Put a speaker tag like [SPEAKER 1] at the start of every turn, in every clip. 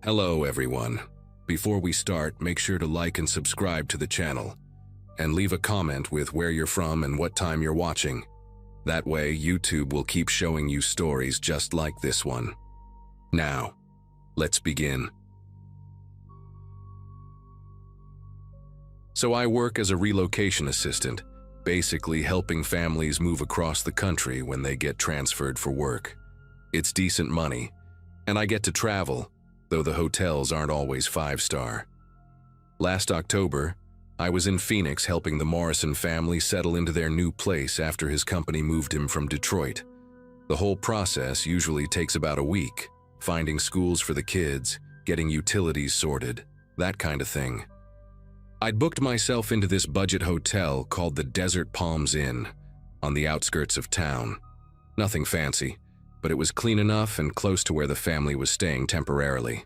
[SPEAKER 1] Hello everyone. Before we start, make sure to like and subscribe to the channel, and leave a comment with where you're from and what time you're watching. That way, YouTube will keep showing you stories just like this one. Now, let's begin. So I work as a relocation assistant, basically helping families move across the country when they get transferred for work. It's decent money, and I get to travel, though the hotels aren't always 5-star. Last October, I was in Phoenix helping the Morrison family settle into their new place after his company moved him from Detroit. The whole process usually takes about a week, finding schools for the kids, getting utilities sorted, that kind of thing. I'd booked myself into this budget hotel called the Desert Palms Inn, on the outskirts of town. Nothing fancy, but it was clean enough and close to where the family was staying temporarily.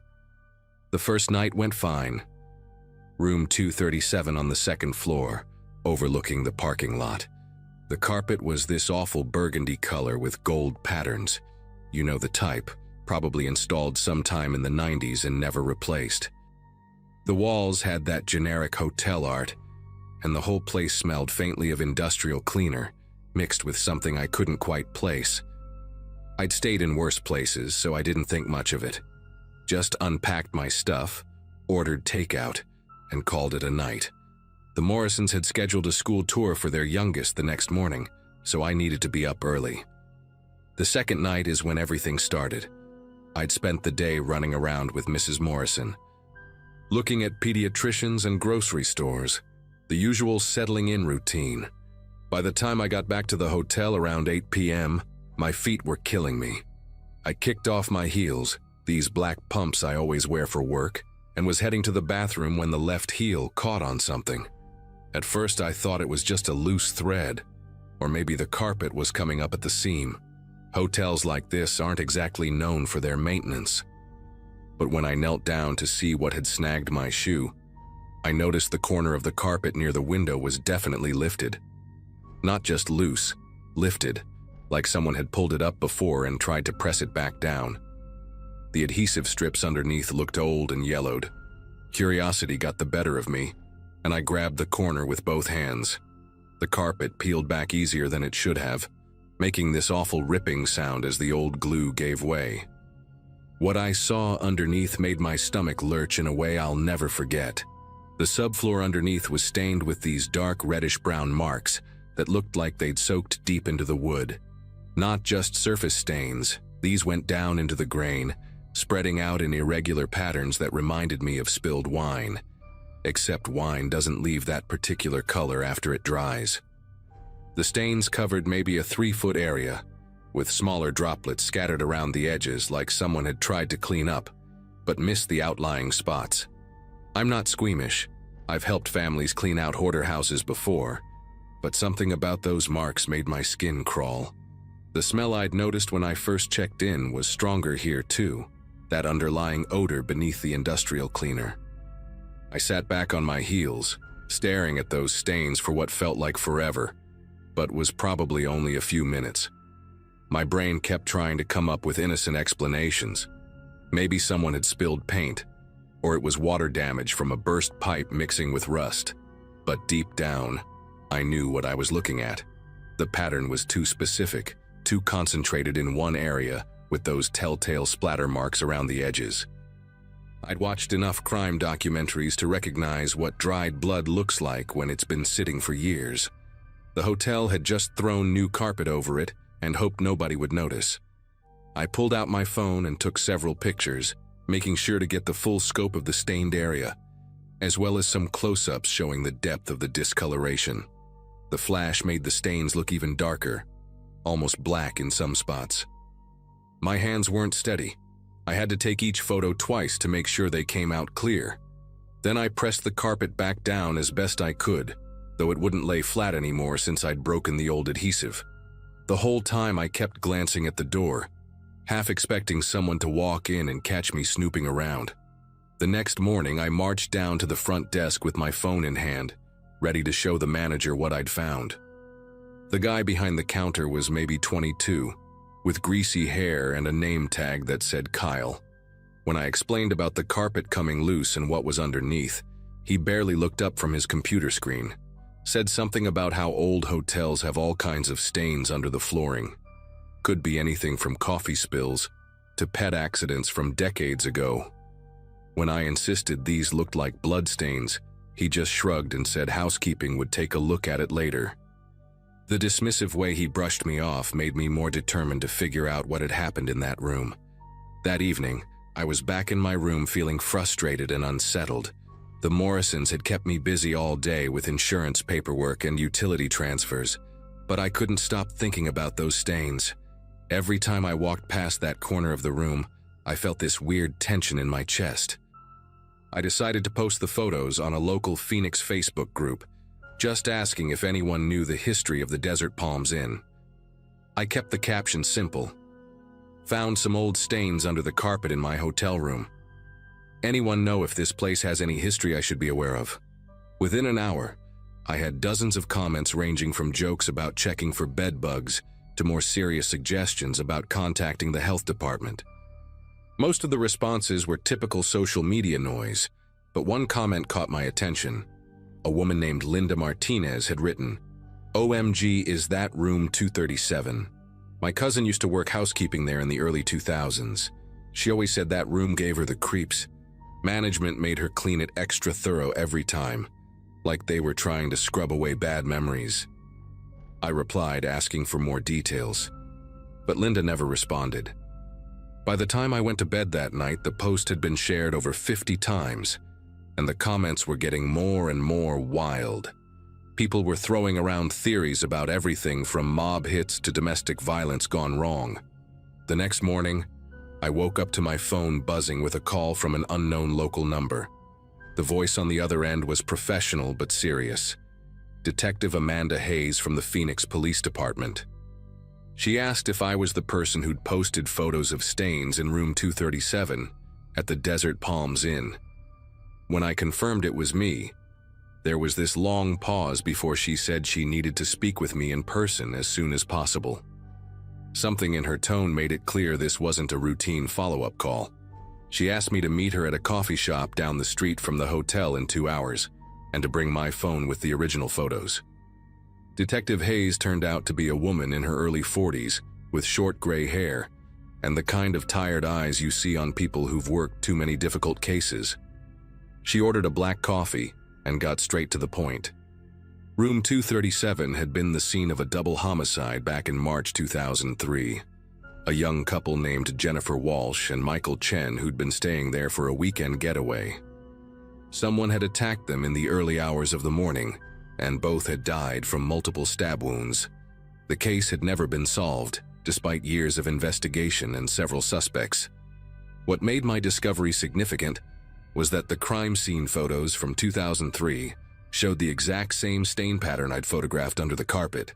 [SPEAKER 1] The first night went fine. Room 237 on the second floor, overlooking the parking lot. The carpet was this awful burgundy color with gold patterns. You know the type, probably installed sometime in the 90s and never replaced. The walls had that generic hotel art, and the whole place smelled faintly of industrial cleaner, mixed with something I couldn't quite place. I'd stayed in worse places, so I didn't think much of it. Just unpacked my stuff, ordered takeout, and called it a night. The Morrisons had scheduled a school tour for their youngest the next morning, so I needed to be up early. The second night is when everything started. I'd spent the day running around with Mrs. Morrison, looking at pediatricians and grocery stores, the usual settling-in routine. By the time I got back to the hotel around 8 p.m., my feet were killing me. I kicked off my heels, these black pumps I always wear for work, and was heading to the bathroom when the left heel caught on something. At first I thought it was just a loose thread, or maybe the carpet was coming up at the seam. Hotels like this aren't exactly known for their maintenance. But when I knelt down to see what had snagged my shoe, I noticed the corner of the carpet near the window was definitely lifted. Not just loose, lifted, like someone had pulled it up before and tried to press it back down. The adhesive strips underneath looked old and yellowed. Curiosity got the better of me, and I grabbed the corner with both hands. The carpet peeled back easier than it should have, making this awful ripping sound as the old glue gave way. What I saw underneath made my stomach lurch in a way I'll never forget. The subfloor underneath was stained with these dark reddish-brown marks that looked like they'd soaked deep into the wood. Not just surface stains, these went down into the grain, spreading out in irregular patterns that reminded me of spilled wine. Except wine doesn't leave that particular color after it dries. The stains covered maybe a 3-foot area, with smaller droplets scattered around the edges like someone had tried to clean up, but missed the outlying spots. I'm not squeamish. I've helped families clean out hoarder houses before, but something about those marks made my skin crawl. The smell I'd noticed when I first checked in was stronger here too, that underlying odor beneath the industrial cleaner. I sat back on my heels, staring at those stains for what felt like forever, but was probably only a few minutes. My brain kept trying to come up with innocent explanations. Maybe someone had spilled paint, or it was water damage from a burst pipe mixing with rust. But deep down, I knew what I was looking at. The pattern was too specific, too concentrated in one area, with those telltale splatter marks around the edges. I'd watched enough crime documentaries to recognize what dried blood looks like when it's been sitting for years. The hotel had just thrown new carpet over it and hoped nobody would notice. I pulled out my phone and took several pictures, making sure to get the full scope of the stained area, as well as some close-ups showing the depth of the discoloration. The flash made the stains look even darker, almost black in some spots. My hands weren't steady. I had to take each photo twice to make sure they came out clear. Then I pressed the carpet back down as best I could, though it wouldn't lay flat anymore since I'd broken the old adhesive. The whole time I kept glancing at the door, half expecting someone to walk in and catch me snooping around. The next morning, I marched down to the front desk with my phone in hand, ready to show the manager what I'd found. The guy behind the counter was maybe 22, with greasy hair and a name tag that said Kyle. When I explained about the carpet coming loose and what was underneath, he barely looked up from his computer screen, said something about how old hotels have all kinds of stains under the flooring. Could be anything from coffee spills to pet accidents from decades ago. When I insisted these looked like bloodstains, he just shrugged and said housekeeping would take a look at it later. The dismissive way he brushed me off made me more determined to figure out what had happened in that room. That evening, I was back in my room feeling frustrated and unsettled. The Morrisons had kept me busy all day with insurance paperwork and utility transfers, but I couldn't stop thinking about those stains. Every time I walked past that corner of the room, I felt this weird tension in my chest. I decided to post the photos on a local Phoenix Facebook group, just asking if anyone knew the history of the Desert Palms Inn. I kept the caption simple. Found some old stains under the carpet in my hotel room. Anyone know if this place has any history I should be aware of? Within an hour, I had dozens of comments ranging from jokes about checking for bed bugs to more serious suggestions about contacting the health department. Most of the responses were typical social media noise, but one comment caught my attention. A woman named Linda Martinez had written, "OMG, is that room 237? My cousin used to work housekeeping there in the early 2000s. She always said that room gave her the creeps. Management made her clean it extra thorough every time, like they were trying to scrub away bad memories." I replied, asking for more details, but Linda never responded. By the time I went to bed that night, the post had been shared over 50 times, and the comments were getting more and more wild. People were throwing around theories about everything from mob hits to domestic violence gone wrong. The next morning, I woke up to my phone buzzing with a call from an unknown local number. The voice on the other end was professional but serious. Detective Amanda Hayes from the Phoenix Police Department. She asked if I was the person who'd posted photos of stains in room 237 at the Desert Palms Inn. When I confirmed it was me, there was this long pause before she said she needed to speak with me in person as soon as possible. Something in her tone made it clear this wasn't a routine follow-up call. She asked me to meet her at a coffee shop down the street from the hotel in 2 hours, and to bring my phone with the original photos. Detective Hayes turned out to be a woman in her early 40s with short gray hair and the kind of tired eyes you see on people who've worked too many difficult cases. She ordered a black coffee and got straight to the point. Room 237 had been the scene of a double homicide back in March 2003. A young couple named Jennifer Walsh and Michael Chen who'd been staying there for a weekend getaway. Someone had attacked them in the early hours of the morning, and both had died from multiple stab wounds. The case had never been solved, despite years of investigation and several suspects. What made my discovery significant was that the crime scene photos from 2003 showed the exact same stain pattern I'd photographed under the carpet.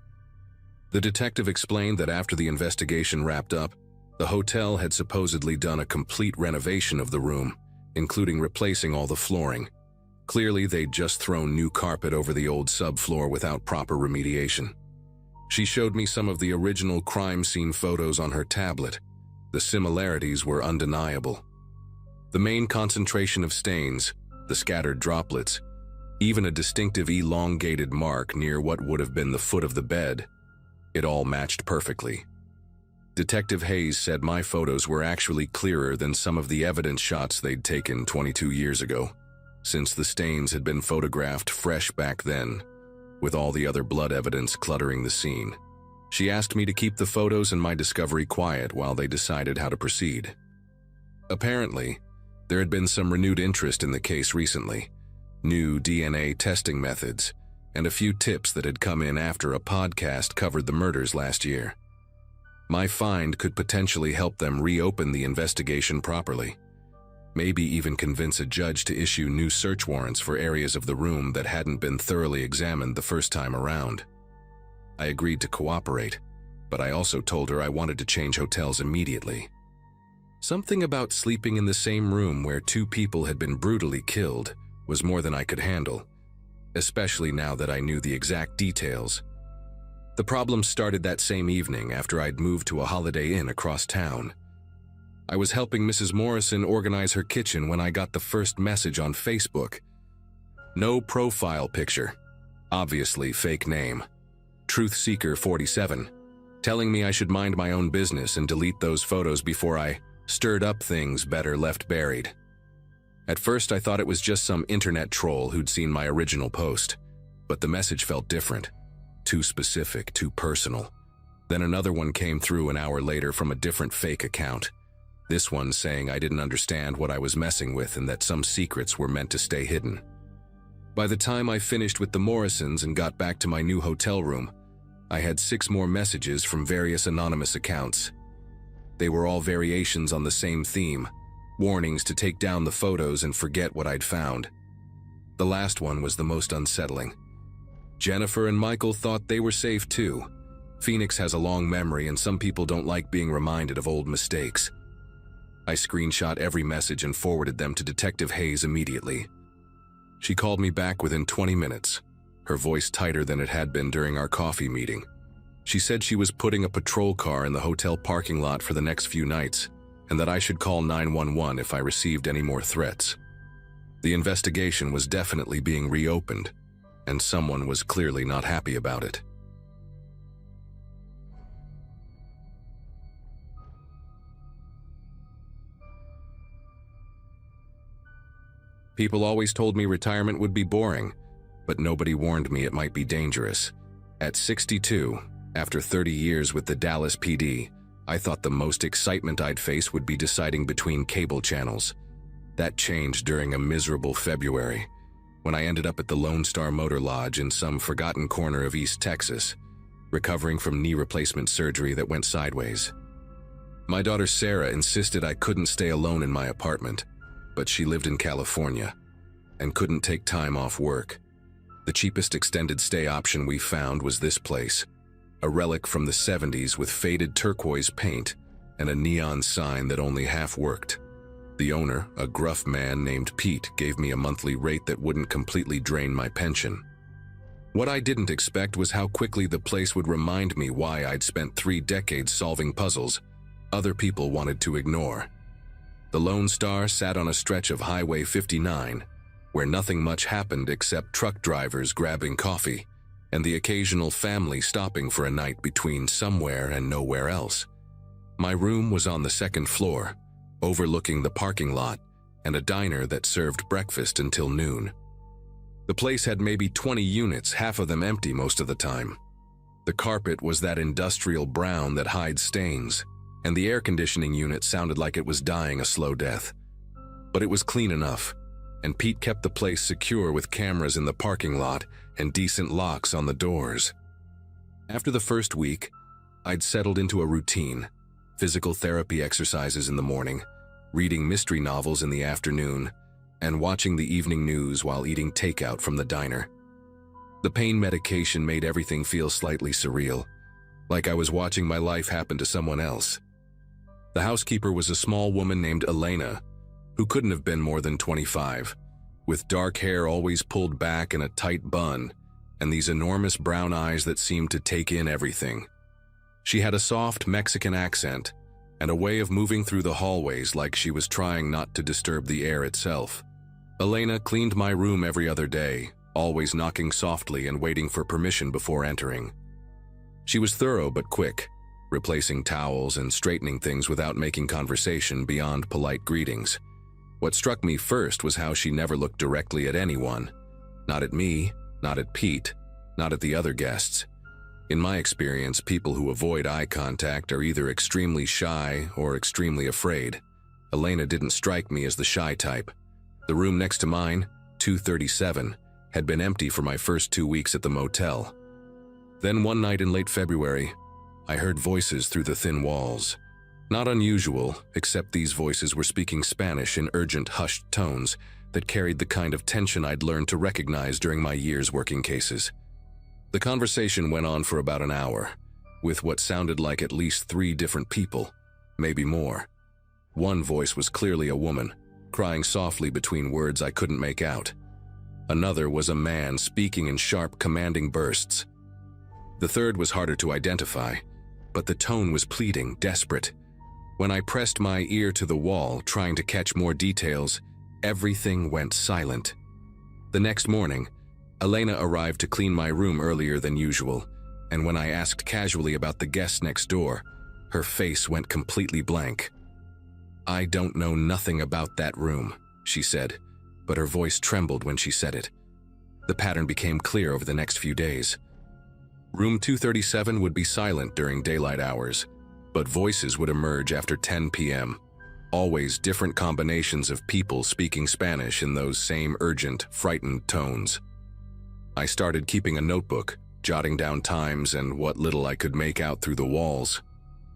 [SPEAKER 1] The detective explained that after the investigation wrapped up, the hotel had supposedly done a complete renovation of the room, including replacing all the flooring. Clearly, they'd just thrown new carpet over the old subfloor without proper remediation. She showed me some of the original crime scene photos on her tablet. The similarities were undeniable. The main concentration of stains, the scattered droplets, even a distinctive elongated mark near what would have been the foot of the bed, it all matched perfectly. Detective Hayes said my photos were actually clearer than some of the evidence shots they'd taken 22 years ago, since the stains had been photographed fresh back then, with all the other blood evidence cluttering the scene. She asked me to keep the photos and my discovery quiet while they decided how to proceed. Apparently, there had been some renewed interest in the case recently, new DNA testing methods, and a few tips that had come in after a podcast covered the murders last year. My find could potentially help them reopen the investigation properly, maybe even convince a judge to issue new search warrants for areas of the room that hadn't been thoroughly examined the first time around. I agreed to cooperate, but I also told her I wanted to change hotels immediately. Something about sleeping in the same room where two people had been brutally killed was more than I could handle, especially now that I knew the exact details. The problem started that same evening after I'd moved to a Holiday Inn across town. I was helping Mrs. Morrison organize her kitchen when I got the first message on Facebook. No profile picture. Obviously fake name. Truth Seeker 47. Telling me I should mind my own business and delete those photos before I stirred up things better left buried. At first I thought it was just some internet troll who'd seen my original post, but the message felt different. Too specific, too personal. Then another one came through an hour later from a different fake account. This one saying I didn't understand what I was messing with and that some secrets were meant to stay hidden. By the time I finished with the Morrisons and got back to my new hotel room, I had 6 more messages from various anonymous accounts. They were all variations on the same theme, warnings to take down the photos and forget what I'd found. The last one was the most unsettling. Jennifer and Michael thought they were safe too. Phoenix has a long memory and some people don't like being reminded of old mistakes. I screenshot every message and forwarded them to Detective Hayes immediately. She called me back within 20 minutes, her voice tighter than it had been during our coffee meeting. She said she was putting a patrol car in the hotel parking lot for the next few nights, and that I should call 911 if I received any more threats. The investigation was definitely being reopened, and someone was clearly not happy about it. People always told me retirement would be boring, but nobody warned me it might be dangerous. At 62, after 30 years with the Dallas PD, I thought the most excitement I'd face would be deciding between cable channels. That changed during a miserable February, when I ended up at the Lone Star Motor Lodge in some forgotten corner of East Texas, recovering from knee replacement surgery that went sideways. My daughter Sarah insisted I couldn't stay alone in my apartment, but she lived in California and couldn't take time off work. The cheapest extended stay option we found was this place, a relic from the 70s with faded turquoise paint and a neon sign that only half worked. The owner, a gruff man named Pete, gave me a monthly rate that wouldn't completely drain my pension. What I didn't expect was how quickly the place would remind me why I'd spent 3 decades solving puzzles other people wanted to ignore. The Lone Star sat on a stretch of Highway 59, where nothing much happened except truck drivers grabbing coffee and the occasional family stopping for a night between somewhere and nowhere else. My room was on the 2nd floor, overlooking the parking lot and a diner that served breakfast until noon. The place had maybe 20 units, half of them empty most of the time. The carpet was that industrial brown that hides stains, and the air conditioning unit sounded like it was dying a slow death. But it was clean enough, and Pete kept the place secure with cameras in the parking lot and decent locks on the doors. After the first week, I'd settled into a routine: physical therapy exercises in the morning, reading mystery novels in the afternoon, and watching the evening news while eating takeout from the diner. The pain medication made everything feel slightly surreal, like I was watching my life happen to someone else. The housekeeper was a small woman named Elena, who couldn't have been more than 25, with dark hair always pulled back in a tight bun, and these enormous brown eyes that seemed to take in everything. She had a soft Mexican accent, and a way of moving through the hallways like she was trying not to disturb the air itself. Elena cleaned my room every other day, always knocking softly and waiting for permission before entering. She was thorough but quick, replacing towels and straightening things without making conversation beyond polite greetings. What struck me first was how she never looked directly at anyone. Not at me, not at Pete, not at the other guests. In my experience, people who avoid eye contact are either extremely shy or extremely afraid. Elena didn't strike me as the shy type. The room next to mine, 237, had been empty for my first 2 weeks at the motel. Then one night in late February, I heard voices through the thin walls. Not unusual, except these voices were speaking Spanish in urgent, hushed tones that carried the kind of tension I'd learned to recognize during my years working cases. The conversation went on for about an hour, with what sounded like at least 3 different people, maybe more. One voice was clearly a woman, crying softly between words I couldn't make out. Another was a man speaking in sharp, commanding bursts. The third was harder to identify, but the tone was pleading, desperate. When I pressed my ear to the wall, trying to catch more details, everything went silent. The next morning, Elena arrived to clean my room earlier than usual, and when I asked casually about the guest next door, her face went completely blank. "I don't know nothing about that room," she said, but her voice trembled when she said it. The pattern became clear over the next few days. Room 237 would be silent during daylight hours, but voices would emerge after 10 p.m., always different combinations of people speaking Spanish in those same urgent, frightened tones. I started keeping a notebook, jotting down times and what little I could make out through the walls.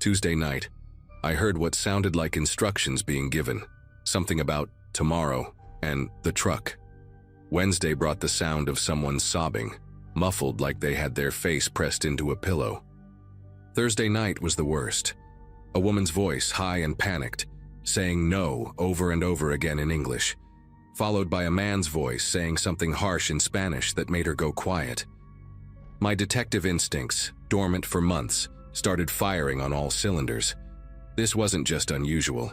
[SPEAKER 1] Tuesday night, I heard what sounded like instructions being given, something about tomorrow and the truck. Wednesday brought the sound of someone sobbing, muffled like they had their face pressed into a pillow. Thursday night was the worst. A woman's voice, high and panicked, saying no over and over again in English, followed by a man's voice saying something harsh in Spanish that made her go quiet. My detective instincts, dormant for months, started firing on all cylinders. This wasn't just unusual.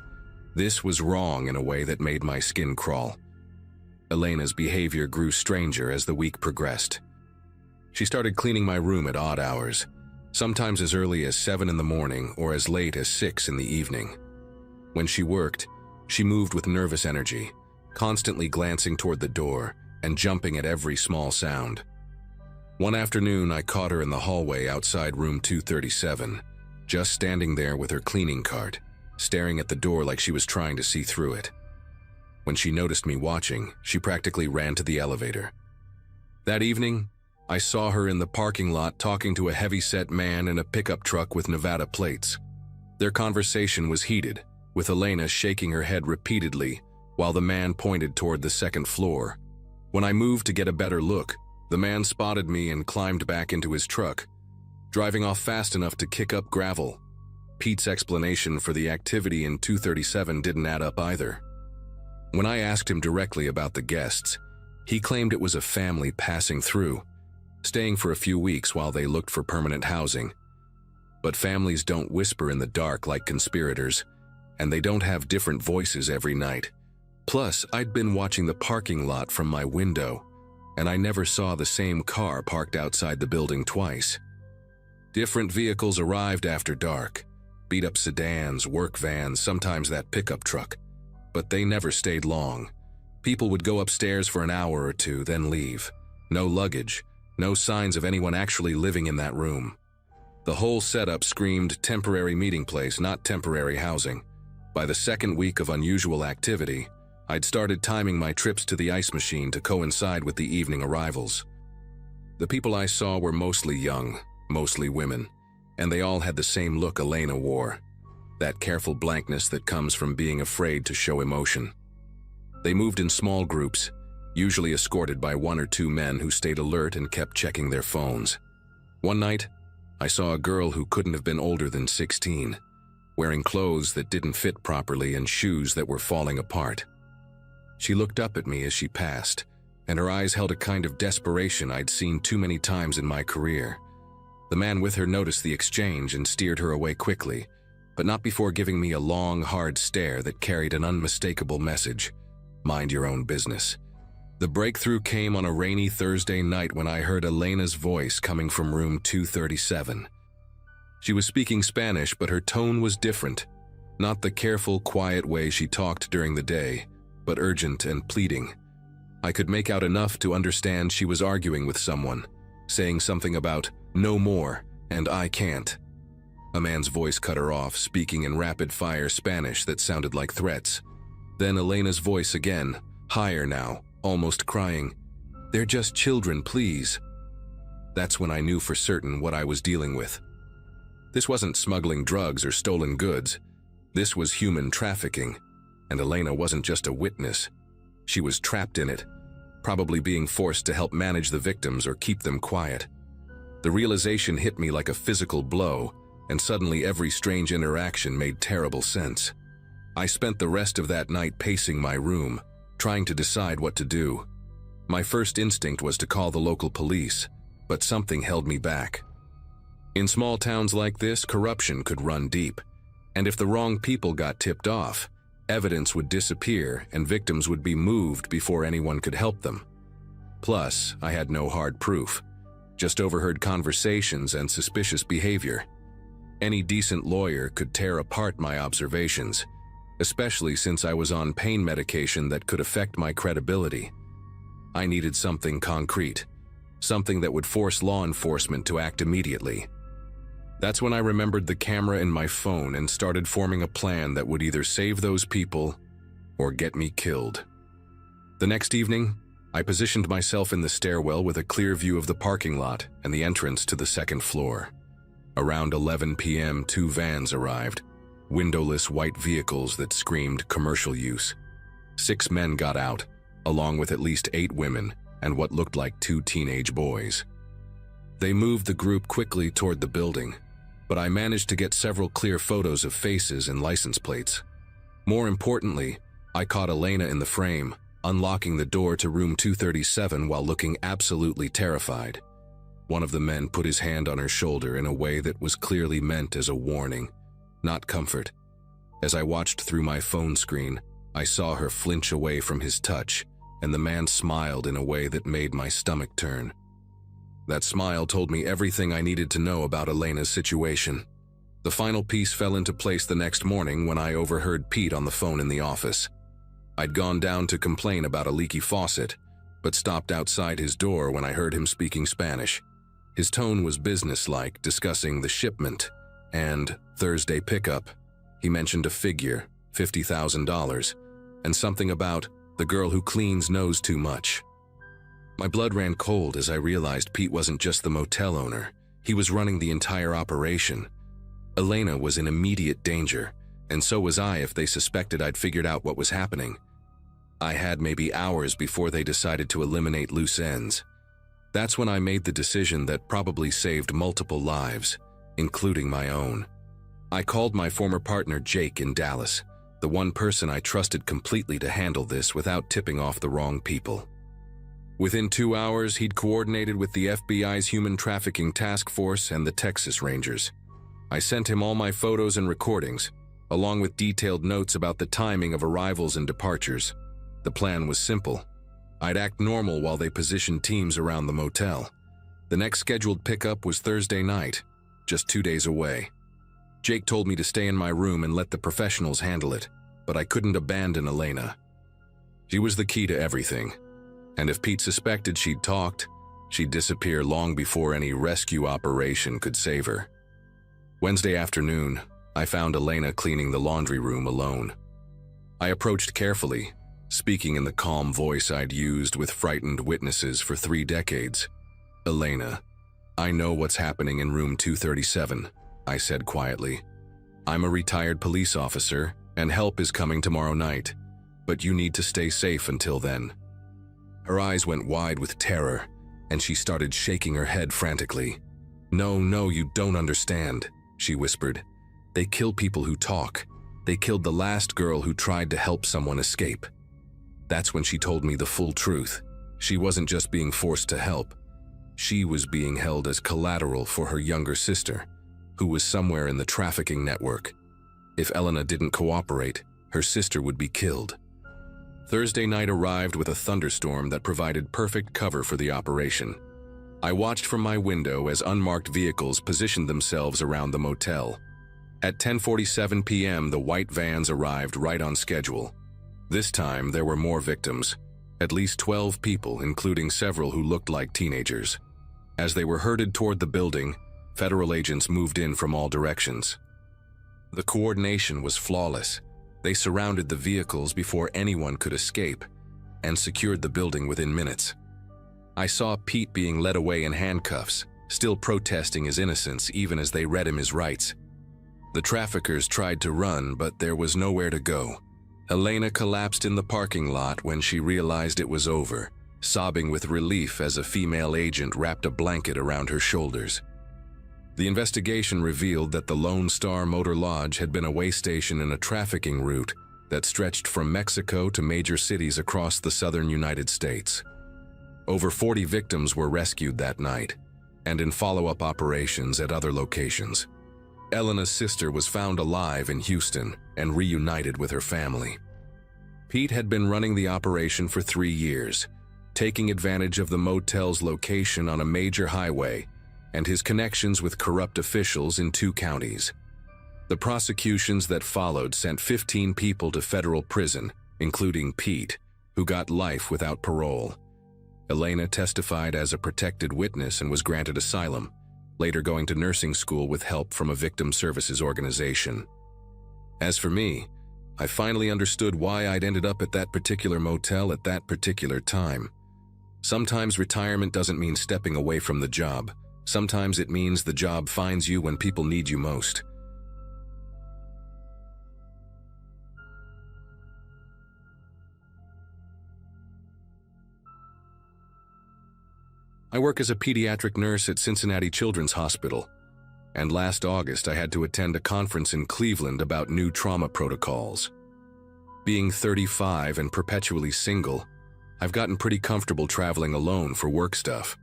[SPEAKER 1] This was wrong in a way that made my skin crawl. Elena's behavior grew stranger as the week progressed. She started cleaning my room at odd hours, sometimes as early as 7 in the morning or as late as 6 in the evening. When she worked, she moved with nervous energy, constantly glancing toward the door and jumping at every small sound. One afternoon, I caught her in the hallway outside room 237, just standing there with her cleaning cart, staring at the door like she was trying to see through it. When she noticed me watching, she practically ran to the elevator. That evening, I saw her in the parking lot talking to a heavy-set man in a pickup truck with Nevada plates. Their conversation was heated, with Elena shaking her head repeatedly while the man pointed toward the second floor. When I moved to get a better look, the man spotted me and climbed back into his truck, driving off fast enough to kick up gravel. Pete's explanation for the activity in 237 didn't add up either. When I asked him directly about the guests, he claimed it was a family passing through, staying for a few weeks while they looked for permanent housing. But families don't whisper in the dark like conspirators, and they don't have different voices every night. Plus, I'd been watching the parking lot from my window, and I never saw the same car parked outside the building twice. Different vehicles arrived after dark, beat-up sedans, work vans, sometimes that pickup truck. But they never stayed long. People would go upstairs for an hour or two, then leave. No luggage, no signs of anyone actually living in that room. The whole setup screamed temporary meeting place, not temporary housing. By the second week of unusual activity, I'd started timing my trips to the ice machine to coincide with the evening arrivals. The people I saw were mostly young, mostly women, and they all had the same look Elena wore. That careful blankness that comes from being afraid to show emotion. They moved in small groups, usually escorted by 1 or 2 men who stayed alert and kept checking their phones. One night, I saw a girl who couldn't have been older than 16, wearing clothes that didn't fit properly and shoes that were falling apart. She looked up at me as she passed, and her eyes held a kind of desperation I'd seen too many times in my career. The man with her noticed the exchange and steered her away quickly, but not before giving me a long, hard stare that carried an unmistakable message: mind your own business. The breakthrough came on a rainy Thursday night when I heard Elena's voice coming from room 237. She was speaking Spanish, but her tone was different. Not the careful, quiet way she talked during the day, but urgent and pleading. I could make out enough to understand she was arguing with someone, saying something about "no more" and "I can't." A man's voice cut her off, speaking in rapid-fire Spanish that sounded like threats. Then Elena's voice again, higher now, almost crying, "They're just children, please." That's when I knew for certain what I was dealing with. This wasn't smuggling drugs or stolen goods. This was human trafficking, and Elena wasn't just a witness. She was trapped in it, probably being forced to help manage the victims or keep them quiet. The realization hit me like a physical blow, and suddenly every strange interaction made terrible sense. I spent the rest of that night pacing my room, trying to decide what to do. My first instinct was to call the local police, but something held me back. In small towns like this, corruption could run deep. And if the wrong people got tipped off, evidence would disappear and victims would be moved before anyone could help them. Plus, I had no hard proof, just overheard conversations and suspicious behavior. Any decent lawyer could tear apart my observations, especially since I was on pain medication that could affect my credibility. I needed something concrete, something that would force law enforcement to act immediately. That's when I remembered the camera in my phone and started forming a plan that would either save those people or get me killed. The next evening, I positioned myself in the stairwell with a clear view of the parking lot and the entrance to the second floor. Around 11 p.m., 2 vans arrived, windowless white vehicles that screamed commercial use. 6 men got out, along with at least 8 women and what looked like 2 teenage boys. They moved the group quickly toward the building, but I managed to get several clear photos of faces and license plates. More importantly, I caught Elena in the frame, unlocking the door to room 237 while looking absolutely terrified. One of the men put his hand on her shoulder in a way that was clearly meant as a warning, not comfort. As I watched through my phone screen, I saw her flinch away from his touch, and the man smiled in a way that made my stomach turn. That smile told me everything I needed to know about Elena's situation. The final piece fell into place the next morning when I overheard Pete on the phone in the office. I'd gone down to complain about a leaky faucet, but stopped outside his door when I heard him speaking Spanish. His tone was businesslike, discussing the shipment and Thursday pickup. He mentioned a figure, $50,000, and something about the girl who cleans knows too much. My blood ran cold as I realized Pete wasn't just the motel owner. He was running the entire operation. Elena was in immediate danger, and so was I if they suspected I'd figured out what was happening. I had maybe hours before they decided to eliminate loose ends. That's when I made the decision that probably saved multiple lives, including my own. I called my former partner Jake in Dallas, the one person I trusted completely to handle this without tipping off the wrong people. Within 2 hours, he'd coordinated with the FBI's Human Trafficking Task Force and the Texas Rangers. I sent him all my photos and recordings, along with detailed notes about the timing of arrivals and departures. The plan was simple. I'd act normal while they positioned teams around the motel. The next scheduled pickup was Thursday night, just 2 days away. Jake told me to stay in my room and let the professionals handle it, but I couldn't abandon Elena. She was the key to everything, and if Pete suspected she'd talked, she'd disappear long before any rescue operation could save her. Wednesday afternoon, I found Elena cleaning the laundry room alone. I approached carefully, speaking in the calm voice I'd used with frightened witnesses for 3 decades. "Elena, I know what's happening in room 237, I said quietly. "I'm a retired police officer, and help is coming tomorrow night, but you need to stay safe until then." Her eyes went wide with terror, and she started shaking her head frantically. No, you don't understand," she whispered. "They kill people who talk. They killed the last girl who tried to help someone escape." That's when she told me the full truth. She wasn't just being forced to help. She was being held as collateral for her younger sister, who was somewhere in the trafficking network. If Elena didn't cooperate, her sister would be killed. Thursday night arrived with a thunderstorm that provided perfect cover for the operation. I watched from my window as unmarked vehicles positioned themselves around the motel. At 10:47 p.m., the white vans arrived right on schedule. This time, there were more victims, at least 12 people, including several who looked like teenagers. As they were herded toward the building, federal agents moved in from all directions. The coordination was flawless. They surrounded the vehicles before anyone could escape and secured the building within minutes. I saw Pete being led away in handcuffs, still protesting his innocence even as they read him his rights. The traffickers tried to run, but there was nowhere to go. Elena collapsed in the parking lot when she realized it was over, sobbing with relief as a female agent wrapped a blanket around her shoulders. The investigation revealed that the Lone Star Motor Lodge had been a way station in a trafficking route that stretched from Mexico to major cities across the southern United States. Over 40 victims were rescued that night, and in follow-up operations at other locations. Elena's sister was found alive in Houston and reunited with her family. Pete had been running the operation for 3 years, taking advantage of the motel's location on a major highway and his connections with corrupt officials in 2 counties. The prosecutions that followed sent 15 people to federal prison, including Pete, who got life without parole. Elena testified as a protected witness and was granted asylum, later going to nursing school with help from a victim services organization. As for me, I finally understood why I'd ended up at that particular motel at that particular time. Sometimes retirement doesn't mean stepping away from the job. Sometimes it means the job finds you when people need you most. I work as a pediatric nurse at Cincinnati Children's Hospital, and last August I had to attend a conference in Cleveland about new trauma protocols. Being 35 and perpetually single, I've gotten pretty comfortable traveling alone for work stuff.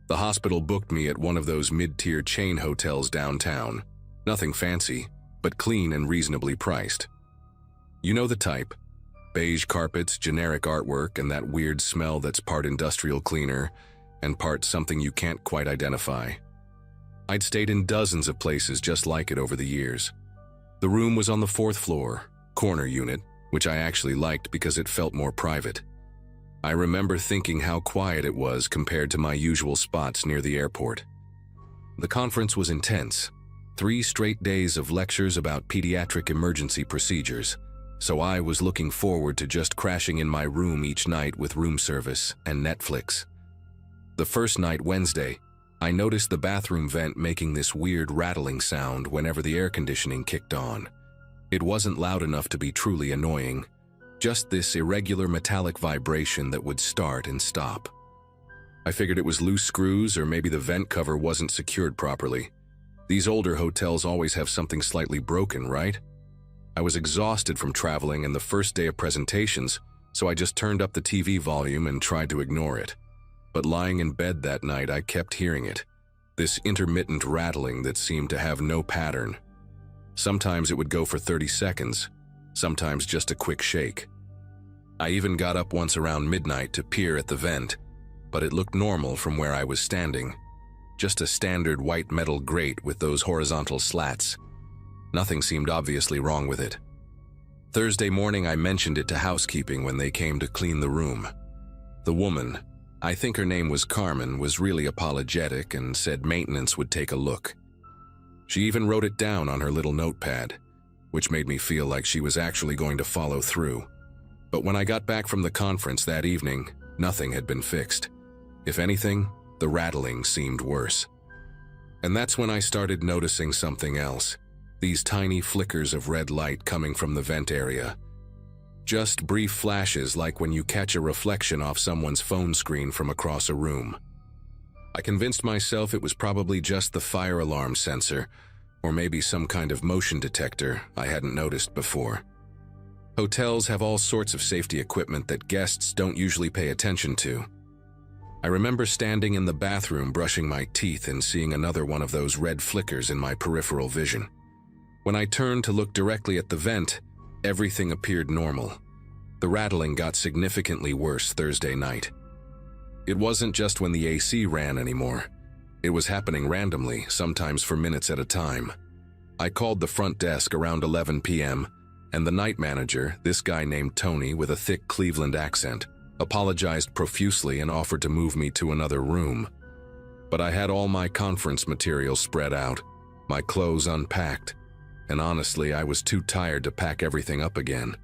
[SPEAKER 1] The hospital booked me at one of those mid-tier chain hotels downtown. Nothing fancy, but clean and reasonably priced. You know the type. Beige carpets, generic artwork, and that weird smell that's part industrial cleaner and part something you can't quite identify. I'd stayed in dozens of places just like it over the years. The room was on the 4th floor, corner unit, which I actually liked because it felt more private. I remember thinking how quiet it was compared to my usual spots near the airport. The conference was intense, 3 straight days of lectures about pediatric emergency procedures, so I was looking forward to just crashing in my room each night with room service and Netflix. The first night, Wednesday, I noticed the bathroom vent making this weird rattling sound whenever the air conditioning kicked on. It wasn't loud enough to be truly annoying, just this irregular metallic vibration that would start and stop. I figured it was loose screws or maybe the vent cover wasn't secured properly. These older hotels always have something slightly broken, right? I was exhausted from traveling and the first day of presentations, so I just turned up the TV volume and tried to ignore it. But lying in bed that night, I kept hearing it, this intermittent rattling that seemed to have no pattern. Sometimes it would go for 30 seconds, sometimes just a quick shake. I even got up once around midnight to peer at the vent, but it looked normal from where I was standing. Just a standard white metal grate with those horizontal slats. Nothing seemed obviously wrong with it. Thursday morning, I mentioned it to housekeeping when they came to clean the room. The woman, I think her name was Carmen, was really apologetic and said maintenance would take a look. She even wrote it down on her little notepad, which made me feel like she was actually going to follow through. But when I got back from the conference that evening, nothing had been fixed. If anything, the rattling seemed worse. And that's when I started noticing something else, these tiny flickers of red light coming from the vent area. Just brief flashes like when you catch a reflection off someone's phone screen from across a room. I convinced myself it was probably just the fire alarm sensor, or maybe some kind of motion detector I hadn't noticed before. Hotels have all sorts of safety equipment that guests don't usually pay attention to. I remember standing in the bathroom brushing my teeth and seeing another one of those red flickers in my peripheral vision. When I turned to look directly at the vent, everything appeared normal. The rattling got significantly worse Thursday night. It wasn't just when the AC ran anymore. It was happening randomly, sometimes for minutes at a time. I called the front desk around 11 p.m., and the night manager, this guy named Tony with a thick Cleveland accent, apologized profusely and offered to move me to another room. But I had all my conference material spread out, my clothes unpacked, and honestly, I was too tired to pack everything up again.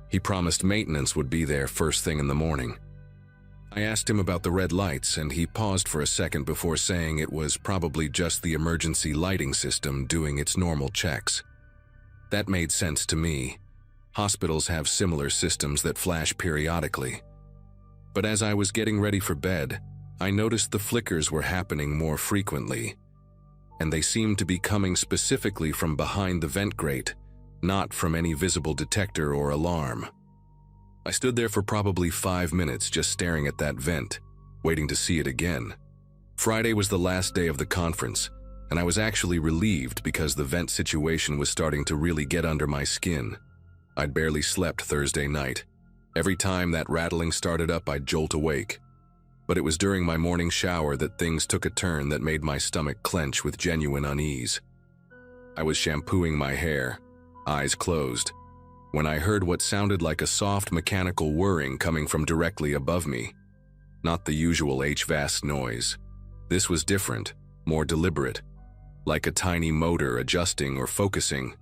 [SPEAKER 1] He promised maintenance would be there first thing in the morning. I asked him about the red lights, and he paused for a second before saying it was probably just the emergency lighting system doing its normal checks. That made sense to me. Hospitals have similar systems that flash periodically. But as I was getting ready for bed, I noticed the flickers were happening more frequently, and they seemed to be coming specifically from behind the vent grate, not from any visible detector or alarm. I stood there for probably 5 minutes just staring at that vent, waiting to see it again. Friday was the last day of the conference, and I was actually relieved because the vent situation was starting to really get under my skin. I'd barely slept Thursday night. Every time that rattling started up, I'd jolt awake. But it was during my morning shower that things took a turn that made my stomach clench with genuine unease. I was shampooing my hair, eyes closed, when I heard what sounded like a soft mechanical whirring coming from directly above me. Not the usual HVAC noise. This was different, more deliberate, like a tiny motor adjusting or focusing.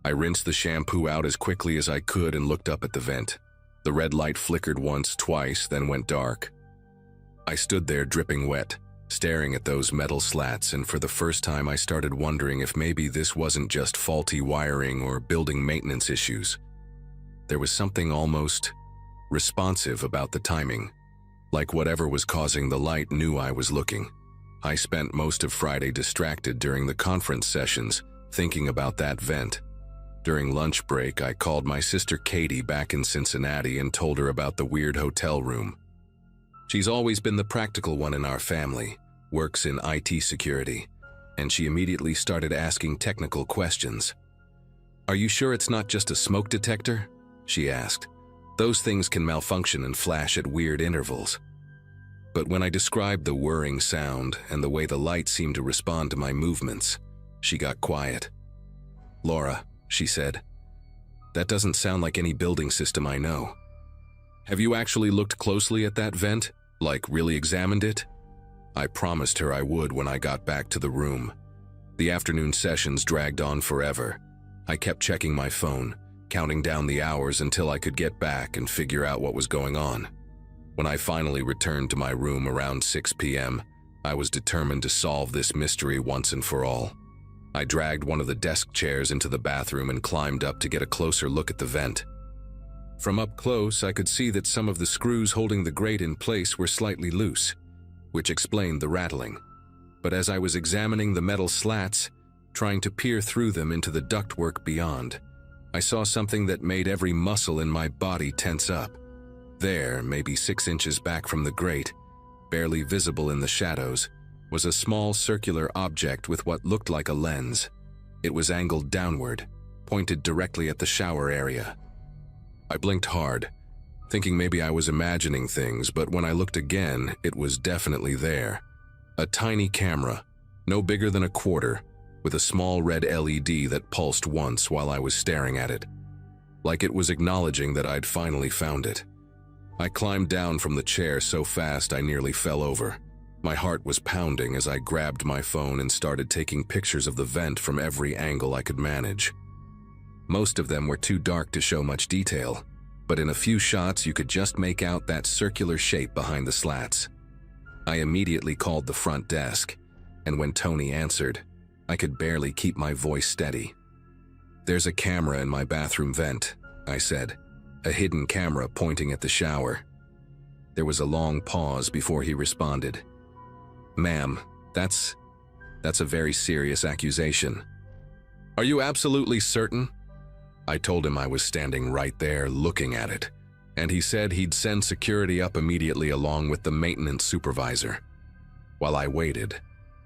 [SPEAKER 1] I rinsed the shampoo out as quickly as I could and looked up at the vent. The red light flickered once, twice, then went dark. I stood there dripping wet, staring at those metal slats, and for the first time I started wondering if maybe this wasn't just faulty wiring or building maintenance issues. There was something almost responsive about the timing, like whatever was causing the light knew I was looking. I spent most of Friday distracted during the conference sessions, thinking about that vent. During lunch break, I called my sister Katie back in Cincinnati and told her about the weird hotel room. She's always been the practical one in our family, works in IT security, and she immediately started asking technical questions. "Are you sure it's not just a smoke detector?" she asked. "Those things can malfunction and flash at weird intervals." But when I described the whirring sound and the way the light seemed to respond to my movements, she got quiet. "Laura," she said, "that doesn't sound like any building system I know. Have you actually looked closely at that vent? Like, really examined it?" I promised her I would when I got back to the room. The afternoon sessions dragged on forever. I kept checking my phone, counting down the hours until I could get back and figure out what was going on. When I finally returned to my room around 6 p.m., I was determined to solve this mystery once and for all. I dragged one of the desk chairs into the bathroom and climbed up to get a closer look at the vent. From up close, I could see that some of the screws holding the grate in place were slightly loose, which explained the rattling. But as I was examining the metal slats, trying to peer through them into the ductwork beyond, I saw something that made every muscle in my body tense up. There, maybe 6 inches back from the grate, barely visible in the shadows, was a small circular object with what looked like a lens. It was angled downward, pointed directly at the shower area. I blinked hard, thinking maybe I was imagining things, but when I looked again, it was definitely there. A tiny camera, no bigger than a quarter, with a small red LED that pulsed once while I was staring at it, like it was acknowledging that I'd finally found it. I climbed down from the chair so fast I nearly fell over. My heart was pounding as I grabbed my phone and started taking pictures of the vent from every angle I could manage. Most of them were too dark to show much detail, but in a few shots you could just make out that circular shape behind the slats. I immediately called the front desk, and when Tony answered, I could barely keep my voice steady. "There's a camera in my bathroom vent," I said, a hidden camera pointing at the shower. There was a long pause before he responded. "Ma'am, that's a very serious accusation." "Are you absolutely certain?" I told him I was standing right there looking at it, and he said he'd send security up immediately along with the maintenance supervisor. While I waited,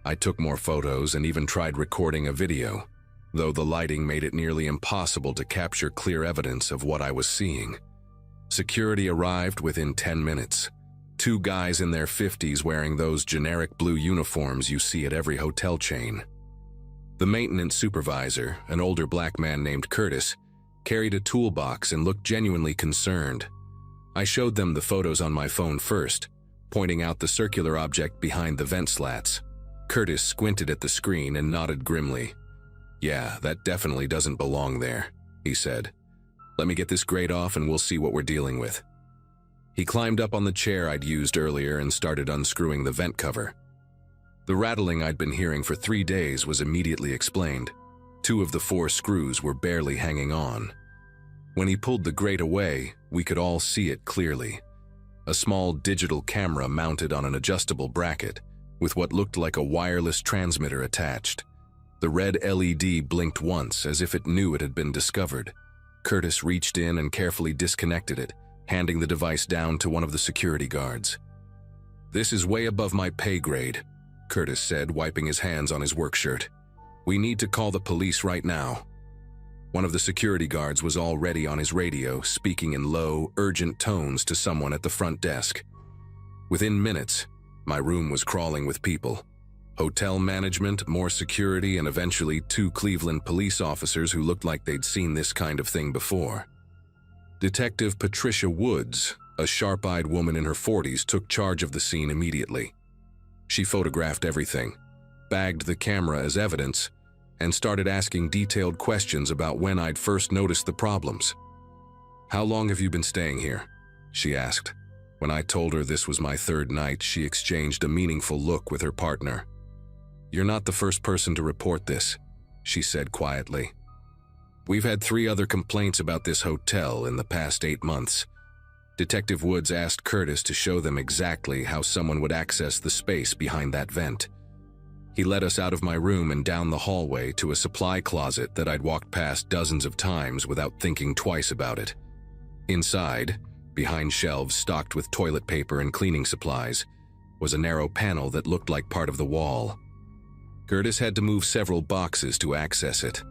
[SPEAKER 1] I took more photos and even tried recording a video, though the lighting made it nearly impossible to capture clear evidence of what I was seeing. Security arrived within 10 minutes. 2 guys in their 50s wearing those generic blue uniforms you see at every hotel chain. The maintenance supervisor, an older black man named Curtis, carried a toolbox and looked genuinely concerned. I showed them the photos on my phone first, pointing out the circular object behind the vent slats. Curtis squinted at the screen and nodded grimly. "Yeah, that definitely doesn't belong there," he said. "Let me get this grate off and we'll see what we're dealing with." He climbed up on the chair I'd used earlier and started unscrewing the vent cover. The rattling I'd been hearing for 3 days was immediately explained. 2 of the 4 screws were barely hanging on. When he pulled the grate away, we could all see it clearly. A small digital camera mounted on an adjustable bracket, with what looked like a wireless transmitter attached. The red LED blinked once as if it knew it had been discovered. Curtis reached in and carefully disconnected it, handing the device down to one of the security guards. "This is way above my pay grade," Curtis said, wiping his hands on his work shirt. "We need to call the police right now." One of the security guards was already on his radio, speaking in low, urgent tones to someone at the front desk. Within minutes, my room was crawling with people. Hotel management, more security, and eventually 2 Cleveland police officers who looked like they'd seen this kind of thing before. Detective Patricia Woods, a sharp-eyed woman in her 40s, took charge of the scene immediately. She photographed everything, bagged the camera as evidence, and started asking detailed questions about when I'd first noticed the problems. "How long have you been staying here?" she asked. When I told her this was my 3rd night, she exchanged a meaningful look with her partner. "You're not the first person to report this," she said quietly. "We've had 3 other complaints about this hotel in the past 8 months. Detective Woods asked Curtis to show them exactly how someone would access the space behind that vent. He led us out of my room and down the hallway to a supply closet that I'd walked past dozens of times without thinking twice about it. Inside, behind shelves stocked with toilet paper and cleaning supplies, was a narrow panel that looked like part of the wall. Curtis had to move several boxes to access it,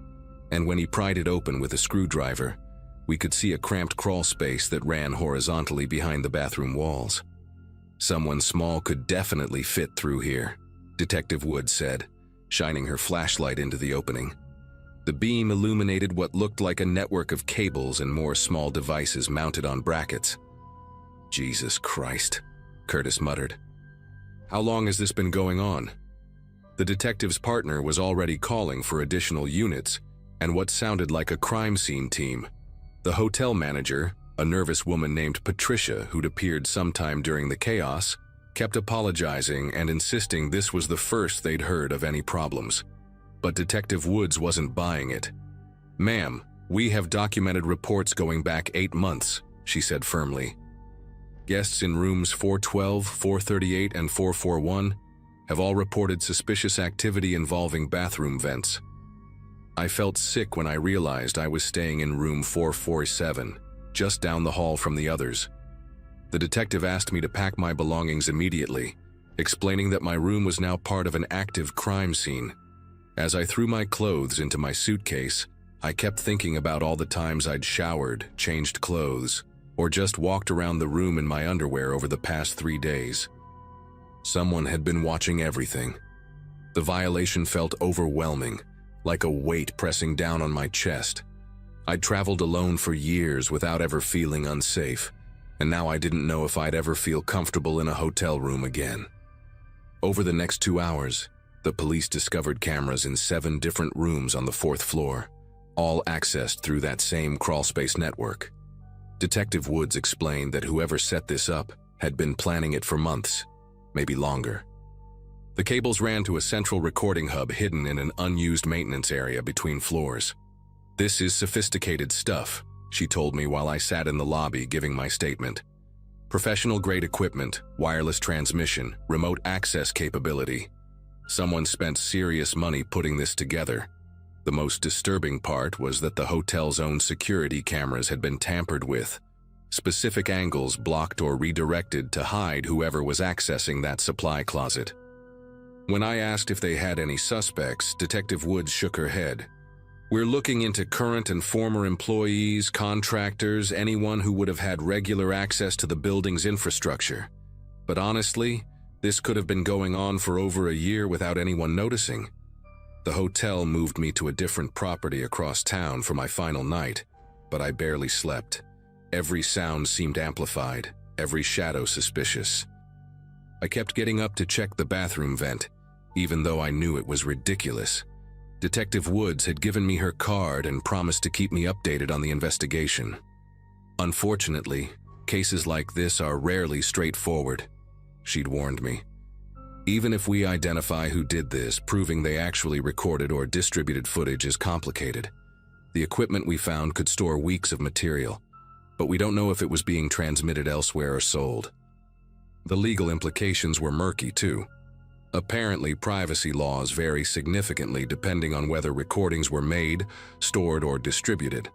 [SPEAKER 1] and when he pried it open with a screwdriver, we could see a cramped crawl space that ran horizontally behind the bathroom walls. "Someone small could definitely fit through here," Detective Wood said, shining her flashlight into the opening. The beam illuminated what looked like a network of cables and more small devices mounted on brackets. "Jesus Christ," Curtis muttered. "How long has this been going on?" The detective's partner was already calling for additional units and what sounded like a crime scene team. The hotel manager, a nervous woman named Patricia who'd appeared sometime during the chaos, kept apologizing and insisting this was the first they'd heard of any problems. But Detective Woods wasn't buying it. "Ma'am, we have documented reports going back 8 months, she said firmly. "Guests in rooms 412, 438, and 441 have all reported suspicious activity involving bathroom vents." I felt sick when I realized I was staying in room 447, just down the hall from the others. The detective asked me to pack my belongings immediately, explaining that my room was now part of an active crime scene. As I threw my clothes into my suitcase, I kept thinking about all the times I'd showered, changed clothes, or just walked around the room in my underwear over the past 3 days. Someone had been watching everything. The violation felt overwhelming, like a weight pressing down on my chest. I'd traveled alone for years without ever feeling unsafe, and now I didn't know if I'd ever feel comfortable in a hotel room again. Over the next 2 hours, the police discovered cameras in 7 different rooms on the 4th floor, all accessed through that same crawlspace network. Detective Woods explained that whoever set this up had been planning it for months, maybe longer. The cables ran to a central recording hub hidden in an unused maintenance area between floors. "This is sophisticated stuff," she told me while I sat in the lobby giving my statement. "Professional-grade equipment, wireless transmission, remote access capability. Someone spent serious money putting this together." The most disturbing part was that the hotel's own security cameras had been tampered with, specific angles blocked or redirected to hide whoever was accessing that supply closet. When I asked if they had any suspects, Detective Woods shook her head. "We're looking into current and former employees, contractors, anyone who would have had regular access to the building's infrastructure. But honestly, this could have been going on for over a year without anyone noticing." The hotel moved me to a different property across town for my final night, but I barely slept. Every sound seemed amplified, every shadow suspicious. I kept getting up to check the bathroom vent, even though I knew it was ridiculous. Detective Woods had given me her card and promised to keep me updated on the investigation. Unfortunately, cases like this are rarely straightforward, she'd warned me. Even if we identify who did this, proving they actually recorded or distributed footage is complicated. The equipment we found could store weeks of material, but we don't know if it was being transmitted elsewhere or sold. The legal implications were murky too. Apparently, privacy laws vary significantly depending on whether recordings were made, stored, or distributed.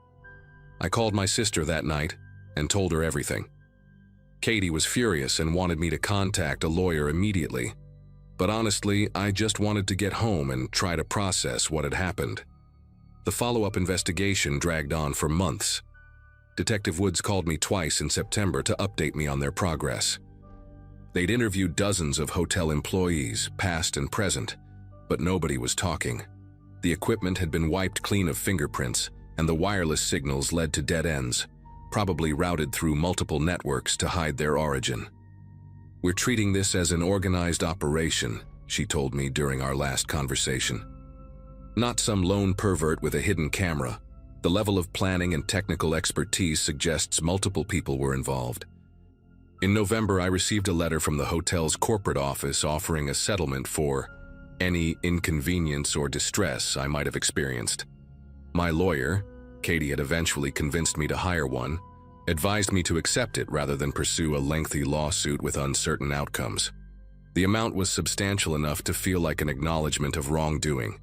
[SPEAKER 1] I called my sister that night and told her everything. Katie was furious and wanted me to contact a lawyer immediately, But honestly, I just wanted to get home and try to process what had happened. The follow-up investigation dragged on for months. Detective Woods called me twice in September to update me on their progress. They'd interviewed dozens of hotel employees, past and present, but nobody was talking. The equipment had been wiped clean of fingerprints, and the wireless signals led to dead ends, probably routed through multiple networks to hide their origin. "We're treating this as an organized operation," she told me during our last conversation. "Not some lone pervert with a hidden camera. The level of planning and technical expertise suggests multiple people were involved." In November, I received a letter from the hotel's corporate office offering a settlement for any inconvenience or distress I might have experienced. My lawyer, Katie had eventually convinced me to hire one, advised me to accept it rather than pursue a lengthy lawsuit with uncertain outcomes. The amount was substantial enough to feel like an acknowledgement of wrongdoing,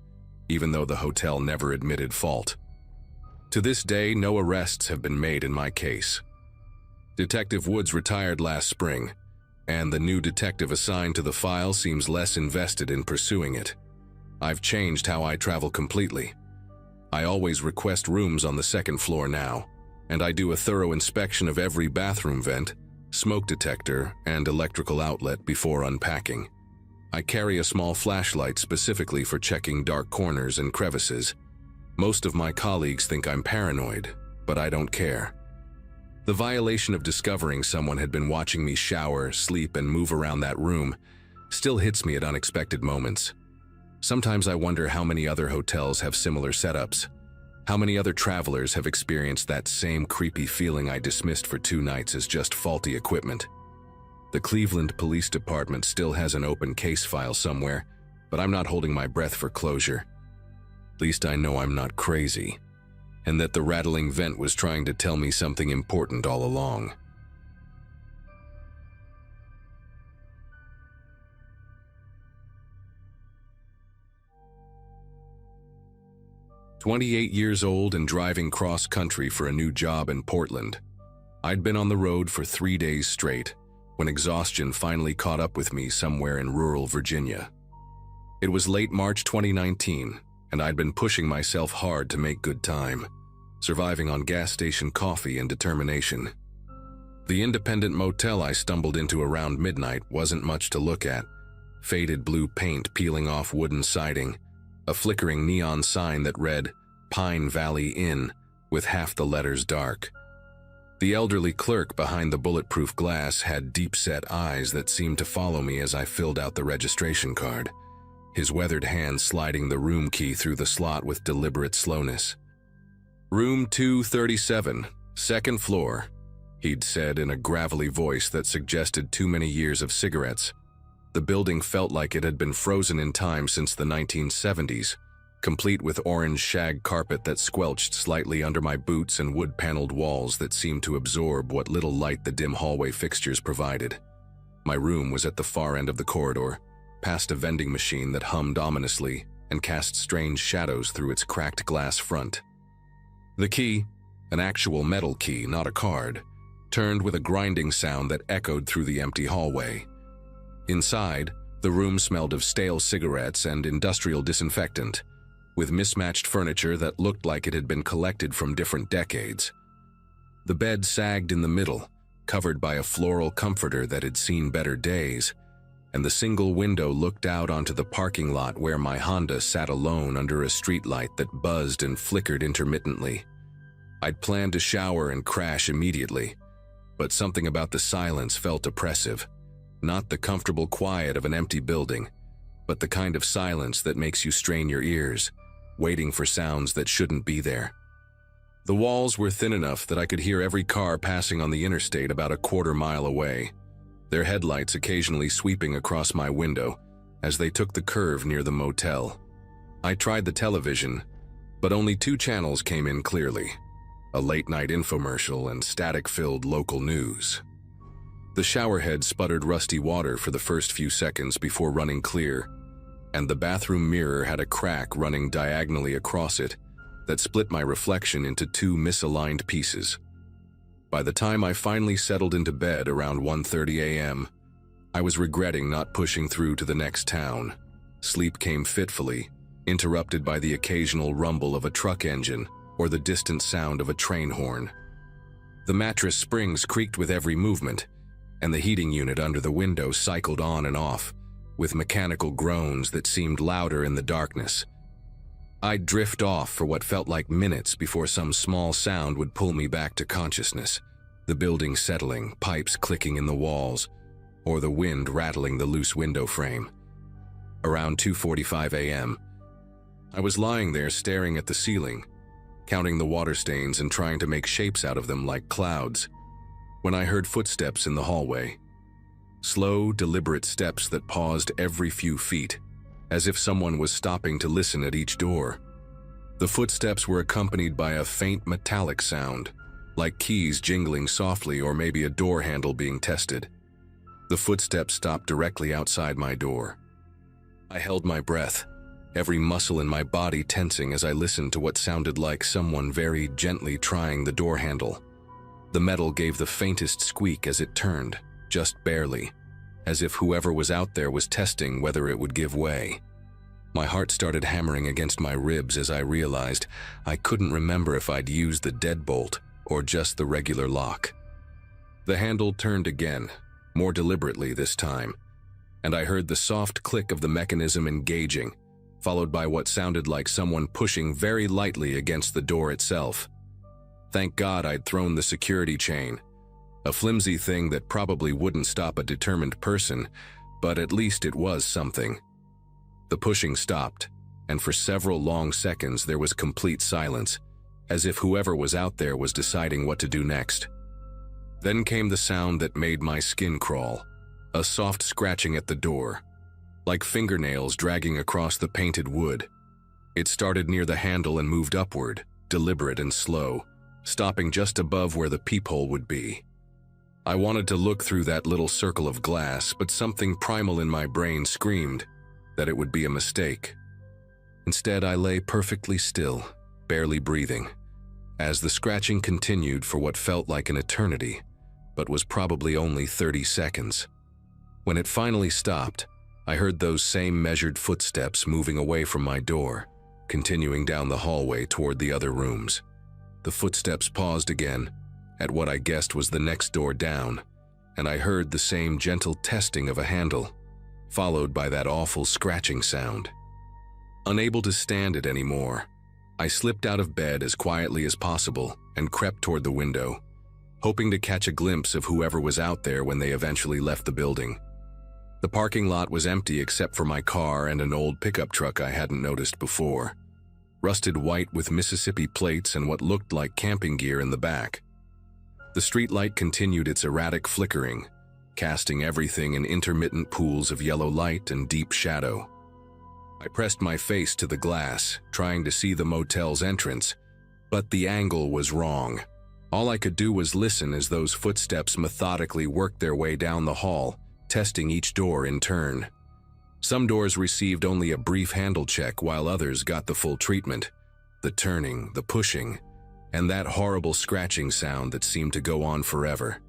[SPEAKER 1] even though the hotel never admitted fault. To this day, no arrests have been made in my case. Detective Woods retired last spring, and the new detective assigned to the file seems less invested in pursuing it. I've changed how I travel completely. I always request rooms on the second floor now, and I do a thorough inspection of every bathroom vent, smoke detector, and electrical outlet before unpacking. I carry a small flashlight specifically for checking dark corners and crevices. Most of my colleagues think I'm paranoid, but I don't care. The violation of discovering someone had been watching me shower, sleep, and move around that room still hits me at unexpected moments. Sometimes I wonder how many other hotels have similar setups. How many other travelers have experienced that same creepy feeling I dismissed for 2 nights as just faulty equipment? The Cleveland Police Department still has an open case file somewhere, but I'm not holding my breath for closure. At least I know I'm not crazy, and that the rattling vent was trying to tell me something important all along. "28 years old and driving cross-country for a new job in Portland. I'd been on the road for 3 days straight, when exhaustion finally caught up with me somewhere in rural Virginia. It was late March 2019, and I'd been pushing myself hard to make good time, surviving on gas station coffee and determination. The independent motel I stumbled into around midnight wasn't much to look at. Faded blue paint peeling off wooden siding, a flickering neon sign that read Pine Valley Inn with half the letters dark. The elderly clerk behind the bulletproof glass had deep-set eyes that seemed to follow me as I filled out the registration card, his weathered hand sliding the room key through the slot with deliberate slowness. "Room 237, second floor," he'd said in a gravelly voice that suggested too many years of cigarettes. The building felt like it had been frozen in time since the 1970s, complete with orange shag carpet that squelched slightly under my boots and wood-paneled walls that seemed to absorb what little light the dim hallway fixtures provided. My room was at the far end of the corridor, past a vending machine that hummed ominously and cast strange shadows through its cracked glass front. The key, an actual metal key, not a card, turned with a grinding sound that echoed through the empty hallway. Inside, the room smelled of stale cigarettes and industrial disinfectant, with mismatched furniture that looked like it had been collected from different decades. The bed sagged in the middle, covered by a floral comforter that had seen better days, and the single window looked out onto the parking lot where my Honda sat alone under a streetlight that buzzed and flickered intermittently. I'd planned to shower and crash immediately, but something about the silence felt oppressive. Not the comfortable quiet of an empty building, but the kind of silence that makes you strain your ears, waiting for sounds that shouldn't be there. The walls were thin enough that I could hear every car passing on the interstate about a quarter-mile away, their headlights occasionally sweeping across my window as they took the curve near the motel. I tried the television, but only 2 channels came in clearly, a late-night infomercial and static-filled local news. The showerhead sputtered rusty water for the first few seconds before running clear, and the bathroom mirror had a crack running diagonally across it that split my reflection into 2 misaligned pieces. By the time I finally settled into bed around 1:30 a.m., I was regretting not pushing through to the next town. Sleep came fitfully, interrupted by the occasional rumble of a truck engine or the distant sound of a train horn. The mattress springs creaked with every movement, and the heating unit under the window cycled on and off, with mechanical groans that seemed louder in the darkness. I'd drift off for what felt like minutes before some small sound would pull me back to consciousness, the building settling, pipes clicking in the walls, or the wind rattling the loose window frame. Around 2:45 a.m., I was lying there staring at the ceiling, counting the water stains and trying to make shapes out of them like clouds, when I heard footsteps in the hallway. Slow, deliberate steps that paused every few feet, as if someone was stopping to listen at each door. The footsteps were accompanied by a faint metallic sound, like keys jingling softly or maybe a door handle being tested. The footsteps stopped directly outside my door. I held my breath, every muscle in my body tensing as I listened to what sounded like someone very gently trying the door handle. The metal gave the faintest squeak as it turned, just barely, as if whoever was out there was testing whether it would give way. My heart started hammering against my ribs as I realized I couldn't remember if I'd used the deadbolt or just the regular lock. The handle turned again, more deliberately this time, and I heard the soft click of the mechanism engaging, followed by what sounded like someone pushing very lightly against the door itself. Thank God I'd thrown the security chain, a flimsy thing that probably wouldn't stop a determined person, but at least it was something. The pushing stopped, and for several long seconds there was complete silence, as if whoever was out there was deciding what to do next. Then came the sound that made my skin crawl, a soft scratching at the door, like fingernails dragging across the painted wood. It started near the handle and moved upward, deliberate and slow, stopping just above where the peephole would be. I wanted to look through that little circle of glass, but something primal in my brain screamed that it would be a mistake. Instead, I lay perfectly still, barely breathing, as the scratching continued for what felt like an eternity, but was probably only 30 seconds. When it finally stopped, I heard those same measured footsteps moving away from my door, continuing down the hallway toward the other rooms. The footsteps paused again, at what I guessed was the next door down, and I heard the same gentle testing of a handle, followed by that awful scratching sound. Unable to stand it anymore, I slipped out of bed as quietly as possible and crept toward the window, hoping to catch a glimpse of whoever was out there when they eventually left the building. The parking lot was empty except for my car and an old pickup truck I hadn't noticed before, rusted white with Mississippi plates and what looked like camping gear in the back. The streetlight continued its erratic flickering, casting everything in intermittent pools of yellow light and deep shadow. I pressed my face to the glass, trying to see the motel's entrance, but the angle was wrong. All I could do was listen as those footsteps methodically worked their way down the hall, testing each door in turn. Some doors received only a brief handle check while others got the full treatment. The turning, the pushing, and that horrible scratching sound that seemed to go on forever.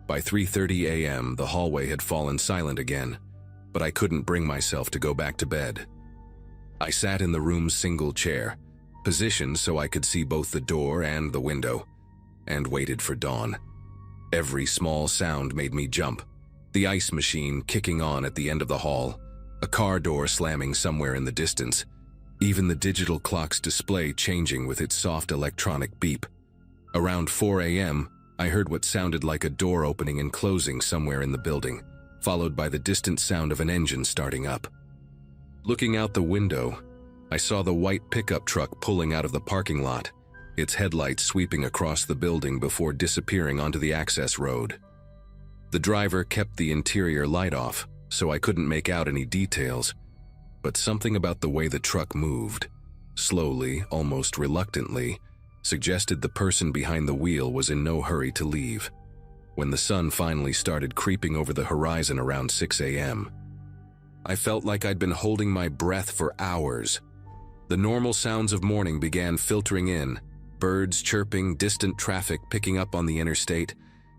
[SPEAKER 1] By 3:30 a.m., the hallway had fallen silent again, but I couldn't bring myself to go back to bed. I sat in the room's single chair, positioned so I could see both the door and the window, and waited for dawn. Every small sound made me jump. The ice machine kicking on at the end of the hall, a car door slamming somewhere in the distance, even the digital clock's display changing with its soft electronic beep. Around 4 a.m., I heard what sounded like a door opening and closing somewhere in the building, followed by the distant sound of an engine starting up. Looking out the window, I saw the white pickup truck pulling out of the parking lot, its headlights sweeping across the building before disappearing onto the access road. The driver kept the interior light off, so I couldn't make out any details, but something about the way the truck moved, slowly, almost reluctantly, suggested the person behind the wheel was in no hurry to leave. When the sun finally started creeping over the horizon around 6 a.m., I felt like I'd been holding my breath for hours. The normal sounds of morning began filtering in, birds chirping, distant traffic picking up on the interstate,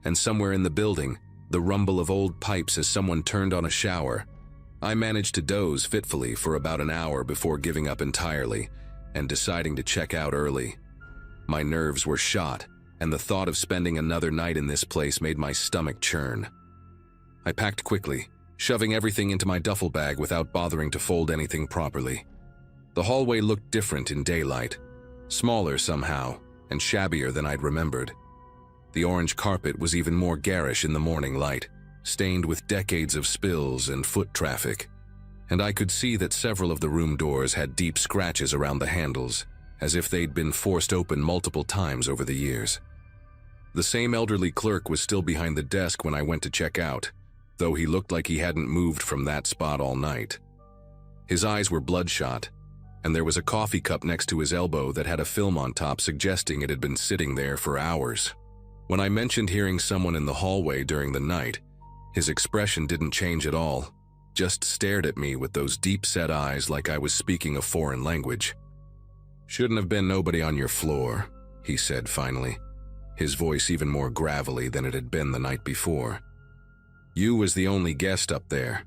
[SPEAKER 1] and somewhere in the building, the rumble of old pipes as someone turned on a shower. I managed to doze fitfully for about an hour before giving up entirely and deciding to check out early. My nerves were shot, and the thought of spending another night in this place made my stomach churn. I packed quickly, shoving everything into my duffel bag without bothering to fold anything properly. The hallway looked different in daylight, smaller somehow, and shabbier than I'd remembered. The orange carpet was even more garish in the morning light, stained with decades of spills and foot traffic, and I could see that several of the room doors had deep scratches around the handles, as if they'd been forced open multiple times over the years. The same elderly clerk was still behind the desk when I went to check out, though he looked like he hadn't moved from that spot all night. His eyes were bloodshot, and there was a coffee cup next to his elbow that had a film on top suggesting it had been sitting there for hours. When I mentioned hearing someone in the hallway during the night, his expression didn't change at all, just stared at me with those deep-set eyes like I was speaking a foreign language. "Shouldn't have been nobody on your floor," he said finally, his voice even more gravelly than it had been the night before. "You was the only guest up there.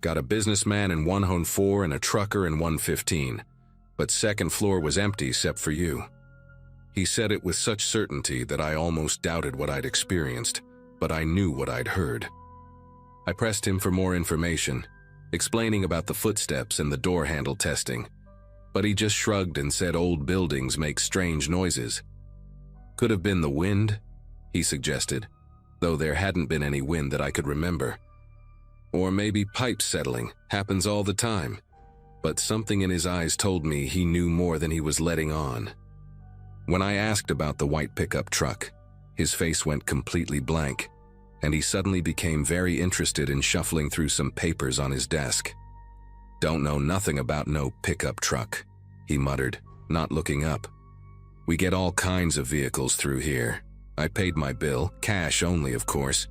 [SPEAKER 1] Got a businessman in 104 and a trucker in 115, but second floor was empty except for you." He said it with such certainty that I almost doubted what I'd experienced, but I knew what I'd heard. I pressed him for more information, explaining about the footsteps and the door handle testing, but he just shrugged and said old buildings make strange noises. "Could have been the wind," he suggested, though there hadn't been any wind that I could remember. "Or maybe pipes settling, happens all the time." But something in his eyes told me he knew more than he was letting on. When I asked about the white pickup truck, his face went completely blank, and he suddenly became very interested in shuffling through some papers on his desk. "Don't know nothing about no pickup truck," he muttered, not looking up. "We get all kinds of vehicles through here." I paid my bill, cash only of course,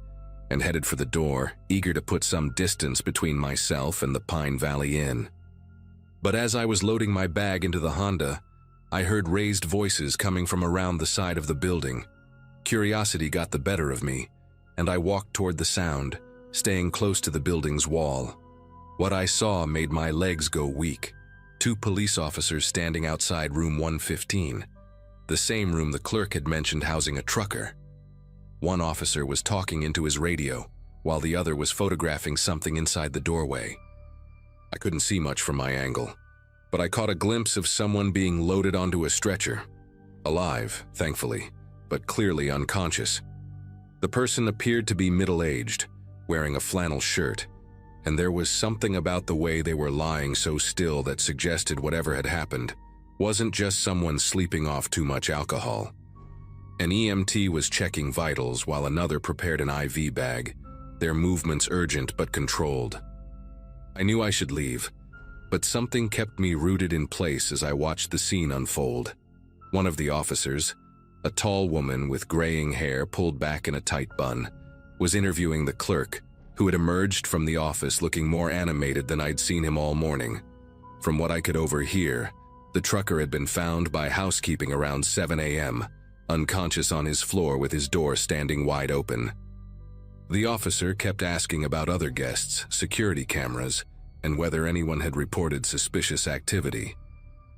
[SPEAKER 1] and headed for the door, eager to put some distance between myself and the Pine Valley Inn. But as I was loading my bag into the Honda, I heard raised voices coming from around the side of the building. Curiosity got the better of me, and I walked toward the sound, staying close to the building's wall. What I saw made my legs go weak. 2 police officers standing outside room 115, the same room the clerk had mentioned housing a trucker. One officer was talking into his radio, while the other was photographing something inside the doorway. I couldn't see much from my angle, but I caught a glimpse of someone being loaded onto a stretcher. Alive, thankfully, but clearly unconscious. The person appeared to be middle-aged, wearing a flannel shirt, and there was something about the way they were lying so still that suggested whatever had happened wasn't just someone sleeping off too much alcohol. An EMT was checking vitals while another prepared an IV bag, their movements urgent but controlled. I knew I should leave, but something kept me rooted in place as I watched the scene unfold. One of the officers, a tall woman with graying hair pulled back in a tight bun, was interviewing the clerk, who had emerged from the office looking more animated than I'd seen him all morning. From what I could overhear, the trucker had been found by housekeeping around 7 a.m., unconscious on his floor with his door standing wide open. The officer kept asking about other guests, security cameras, and whether anyone had reported suspicious activity.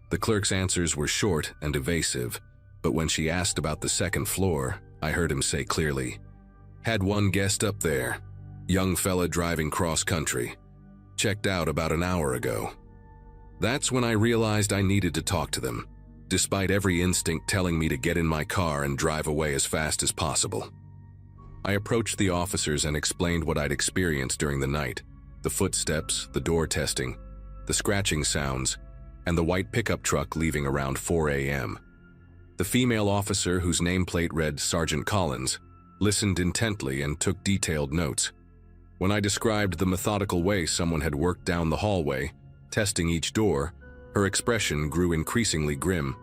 [SPEAKER 1] The clerk's answers were short and evasive, but when she asked about the second floor, I heard him say clearly, "Had one guest up there. Young fella driving cross-country. Checked out about an hour ago." That's when I realized I needed to talk to them, despite every instinct telling me to get in my car and drive away as fast as possible. I approached the officers and explained what I'd experienced during the night: the footsteps, the door testing, the scratching sounds, and the white pickup truck leaving around 4 a.m. The female officer, whose nameplate read Sergeant Collins, listened intently and took detailed notes. When I described the methodical way someone had worked down the hallway, testing each door, her expression grew increasingly grim.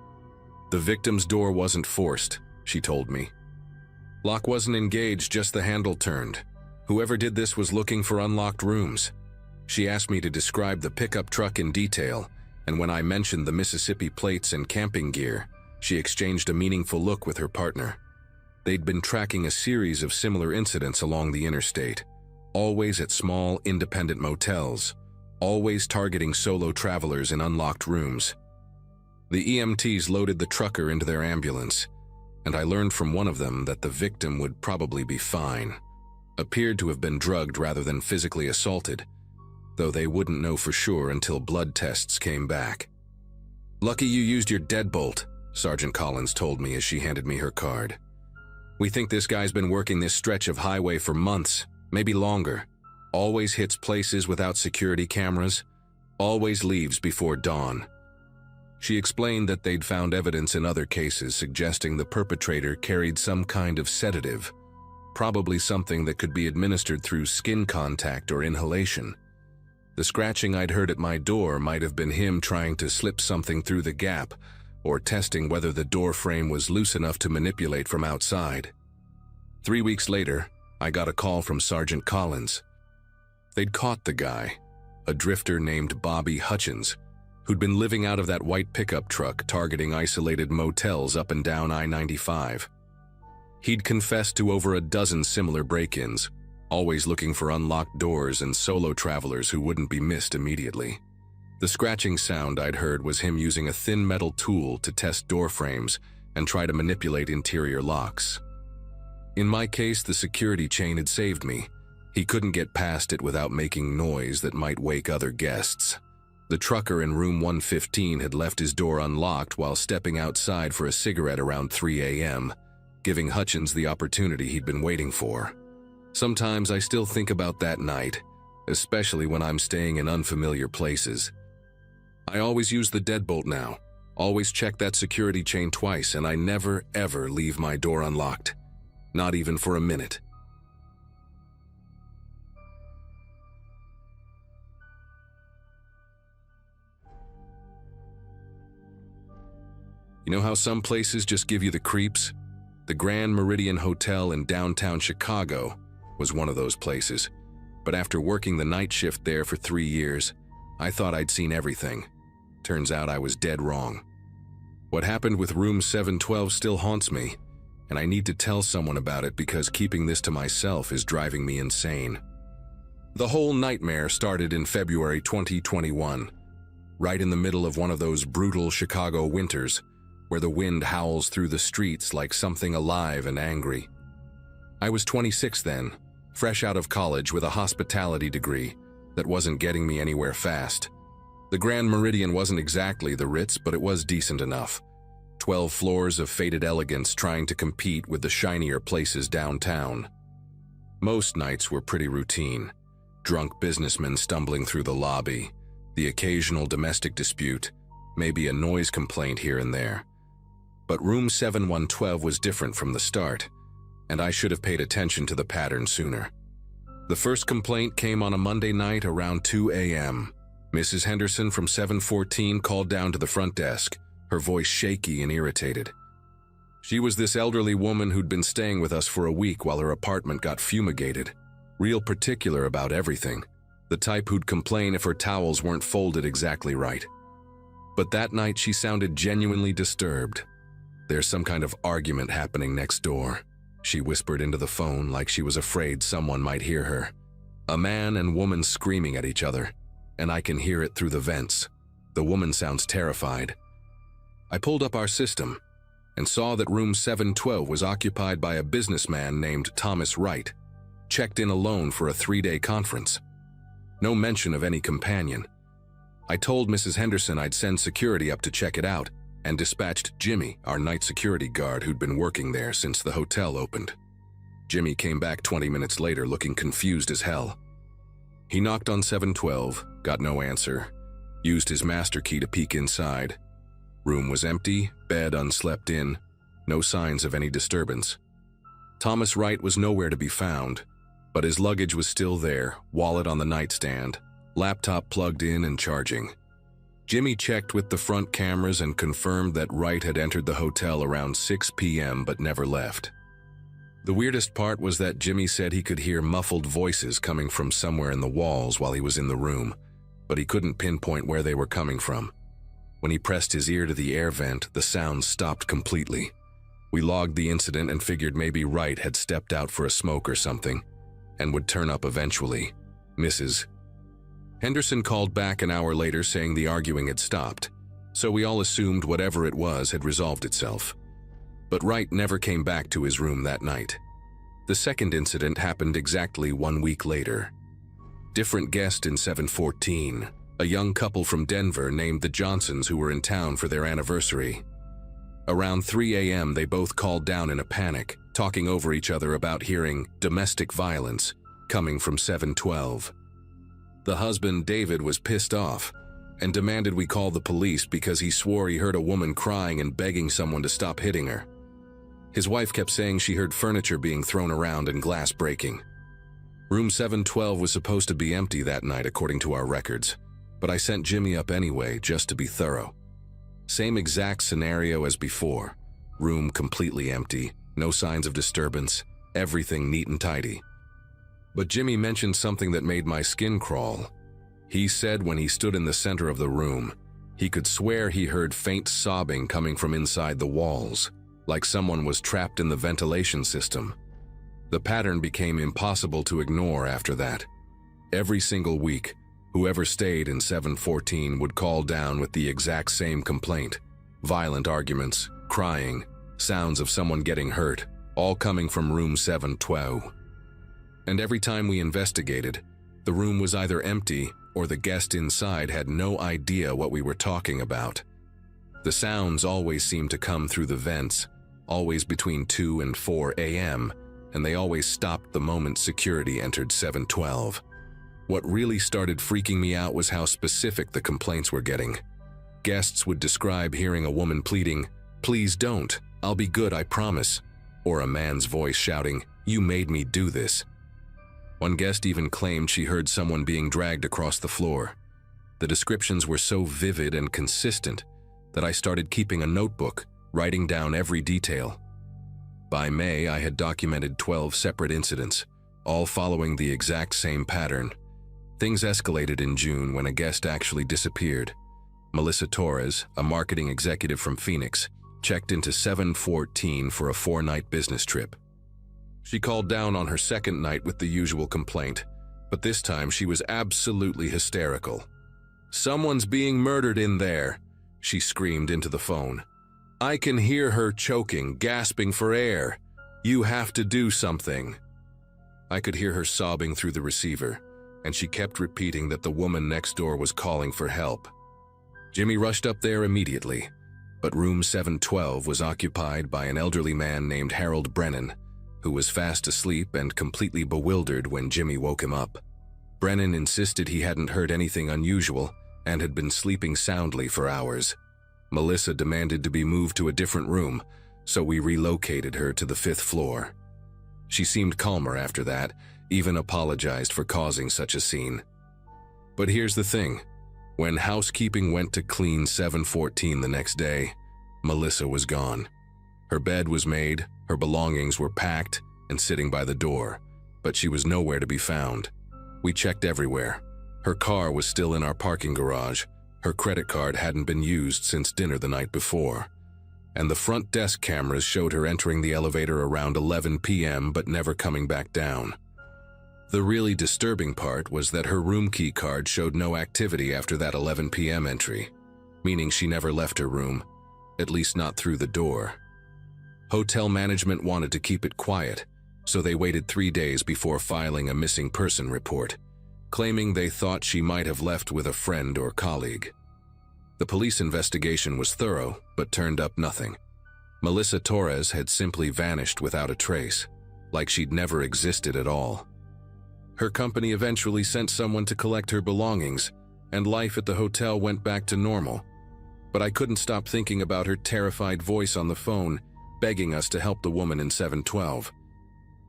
[SPEAKER 1] "The victim's door wasn't forced," she told me. "Lock wasn't engaged, just the handle turned. Whoever did this was looking for unlocked rooms." She asked me to describe the pickup truck in detail, and when I mentioned the Mississippi plates and camping gear, she exchanged a meaningful look with her partner. They'd been tracking a series of similar incidents along the interstate, always at small, independent motels, always targeting solo travelers in unlocked rooms. The EMTs loaded the trucker into their ambulance, and I learned from one of them that the victim would probably be fine. Appeared to have been drugged rather than physically assaulted, though they wouldn't know for sure until blood tests came back. "Lucky you used your deadbolt," Sergeant Collins told me as she handed me her card. "We think this guy's been working this stretch of highway for months, maybe longer. Always hits places without security cameras, always leaves before dawn." She explained that they'd found evidence in other cases suggesting the perpetrator carried some kind of sedative, probably something that could be administered through skin contact or inhalation. The scratching I'd heard at my door might have been him trying to slip something through the gap, or testing whether the door frame was loose enough to manipulate from outside. 3 weeks later, I got a call from Sergeant Collins. They'd caught the guy, a drifter named Bobby Hutchins, who'd been living out of that white pickup truck targeting isolated motels up and down I-95. He'd confessed to over a dozen similar break-ins, always looking for unlocked doors and solo travelers who wouldn't be missed immediately. The scratching sound I'd heard was him using a thin metal tool to test door frames and try to manipulate interior locks. In my case, the security chain had saved me. He couldn't get past it without making noise that might wake other guests. The trucker in room 115 had left his door unlocked while stepping outside for a cigarette around 3 a.m., giving Hutchins the opportunity he'd been waiting for. Sometimes I still think about that night, especially when I'm staying in unfamiliar places. I always use the deadbolt now, always check that security chain twice, and I never, ever leave my door unlocked. Not even for a minute. You know how some places just give you the creeps? The Grand Meridian Hotel in downtown Chicago was one of those places, but after working the night shift there for 3 years, I thought I'd seen everything. Turns out I was dead wrong. What happened with room 712 still haunts me, and I need to tell someone about it because keeping this to myself is driving me insane. The whole nightmare started in February 2021, right in the middle of one of those brutal Chicago winters, where the wind howls through the streets like something alive and angry. I was 26 then, fresh out of college with a hospitality degree that wasn't getting me anywhere fast. The Grand Meridian wasn't exactly the Ritz, but it was decent enough. 12 floors of faded elegance trying to compete with the shinier places downtown. Most nights were pretty routine. Drunk businessmen stumbling through the lobby, the occasional domestic dispute, maybe a noise complaint here and there. But room 7112 was different from the start, and I should have paid attention to the pattern sooner. The first complaint came on a Monday night around 2 a.m. Mrs. Henderson from 714 called down to the front desk, her voice shaky and irritated. She was this elderly woman who'd been staying with us for a week while her apartment got fumigated. Real particular about everything. The type who'd complain if her towels weren't folded exactly right. But that night she sounded genuinely disturbed. "There's some kind of argument happening next door," she whispered into the phone like she was afraid someone might hear her. "A man and woman screaming at each other, and I can hear it through the vents. The woman sounds terrified." I pulled up our system and saw that room 712 was occupied by a businessman named Thomas Wright, checked in alone for a 3-day conference. No mention of any companion. I told Mrs. Henderson I'd send security up to check it out, and dispatched Jimmy, our night security guard who'd been working there since the hotel opened. Jimmy came back 20 minutes later looking confused as hell. He knocked on 712, got no answer, used his master key to peek inside. Room was empty, bed unslept in, no signs of any disturbance. Thomas Wright was nowhere to be found, but his luggage was still there, wallet on the nightstand, laptop plugged in and charging. Jimmy checked with the front cameras and confirmed that Wright had entered the hotel around 6 p.m. but never left. The weirdest part was that Jimmy said he could hear muffled voices coming from somewhere in the walls while he was in the room, but he couldn't pinpoint where they were coming from. When he pressed his ear to the air vent, the sounds stopped completely. We logged the incident and figured maybe Wright had stepped out for a smoke or something and would turn up eventually. Mrs. Henderson called back an hour later saying the arguing had stopped, so we all assumed whatever it was had resolved itself. But Wright never came back to his room that night. The second incident happened exactly 1 week later. Different guest in 714, a young couple from Denver named the Johnsons who were in town for their anniversary. Around 3 a.m. they both called down in a panic, talking over each other about hearing domestic violence coming from 712. The husband, David, was pissed off and demanded we call the police because he swore he heard a woman crying and begging someone to stop hitting her. His wife kept saying she heard furniture being thrown around and glass breaking. Room 712 was supposed to be empty that night according to our records, but I sent Jimmy up anyway just to be thorough. Same exact scenario as before. Room completely empty, no signs of disturbance, everything neat and tidy. But Jimmy mentioned something that made my skin crawl. He said when he stood in the center of the room, he could swear he heard faint sobbing coming from inside the walls, like someone was trapped in the ventilation system. The pattern became impossible to ignore after that. Every single week, whoever stayed in 714 would call down with the exact same complaint. Violent arguments, crying, sounds of someone getting hurt, all coming from room 712. And every time we investigated, the room was either empty or the guest inside had no idea what we were talking about. The sounds always seemed to come through the vents, always between 2 and 4 a.m., and they always stopped the moment security entered 712. What really started freaking me out was how specific the complaints were getting. Guests would describe hearing a woman pleading, "Please don't, I'll be good, I promise," or a man's voice shouting, "You made me do this." One guest even claimed she heard someone being dragged across the floor. The descriptions were so vivid and consistent that I started keeping a notebook, writing down every detail. By May, I had documented 12 separate incidents, all following the exact same pattern. Things escalated in June when a guest actually disappeared. Melissa Torres, a marketing executive from Phoenix, checked into 714 for a 4-night business trip. She called down on her second night with the usual complaint, but this time she was absolutely hysterical. "Someone's being murdered in there," she screamed into the phone. "I can hear her choking, gasping for air. You have to do something." I could hear her sobbing through the receiver, and she kept repeating that the woman next door was calling for help. Jimmy rushed up there immediately, but room 712 was occupied by an elderly man named Harold Brennan, who was fast asleep and completely bewildered when Jimmy woke him up. Brennan insisted he hadn't heard anything unusual and had been sleeping soundly for hours. Melissa demanded to be moved to a different room, so we relocated her to the 5th floor. She seemed calmer after that, even apologized for causing such a scene. But here's the thing. When housekeeping went to clean 714 the next day, Melissa was gone. Her bed was made, her belongings were packed and sitting by the door, but she was nowhere to be found. We checked everywhere. Her car was still in our parking garage. Her credit card hadn't been used since dinner the night before. And the front desk cameras showed her entering the elevator around 11 p.m. but never coming back down. The really disturbing part was that her room key card showed no activity after that 11 p.m. entry, meaning she never left her room, at least not through the door. Hotel management wanted to keep it quiet, so they waited 3 days before filing a missing person report, claiming they thought she might have left with a friend or colleague. The police investigation was thorough, but turned up nothing. Melissa Torres had simply vanished without a trace, like she'd never existed at all. Her company eventually sent someone to collect her belongings, and life at the hotel went back to normal. But I couldn't stop thinking about her terrified voice on the phone, begging us to help the woman in 712.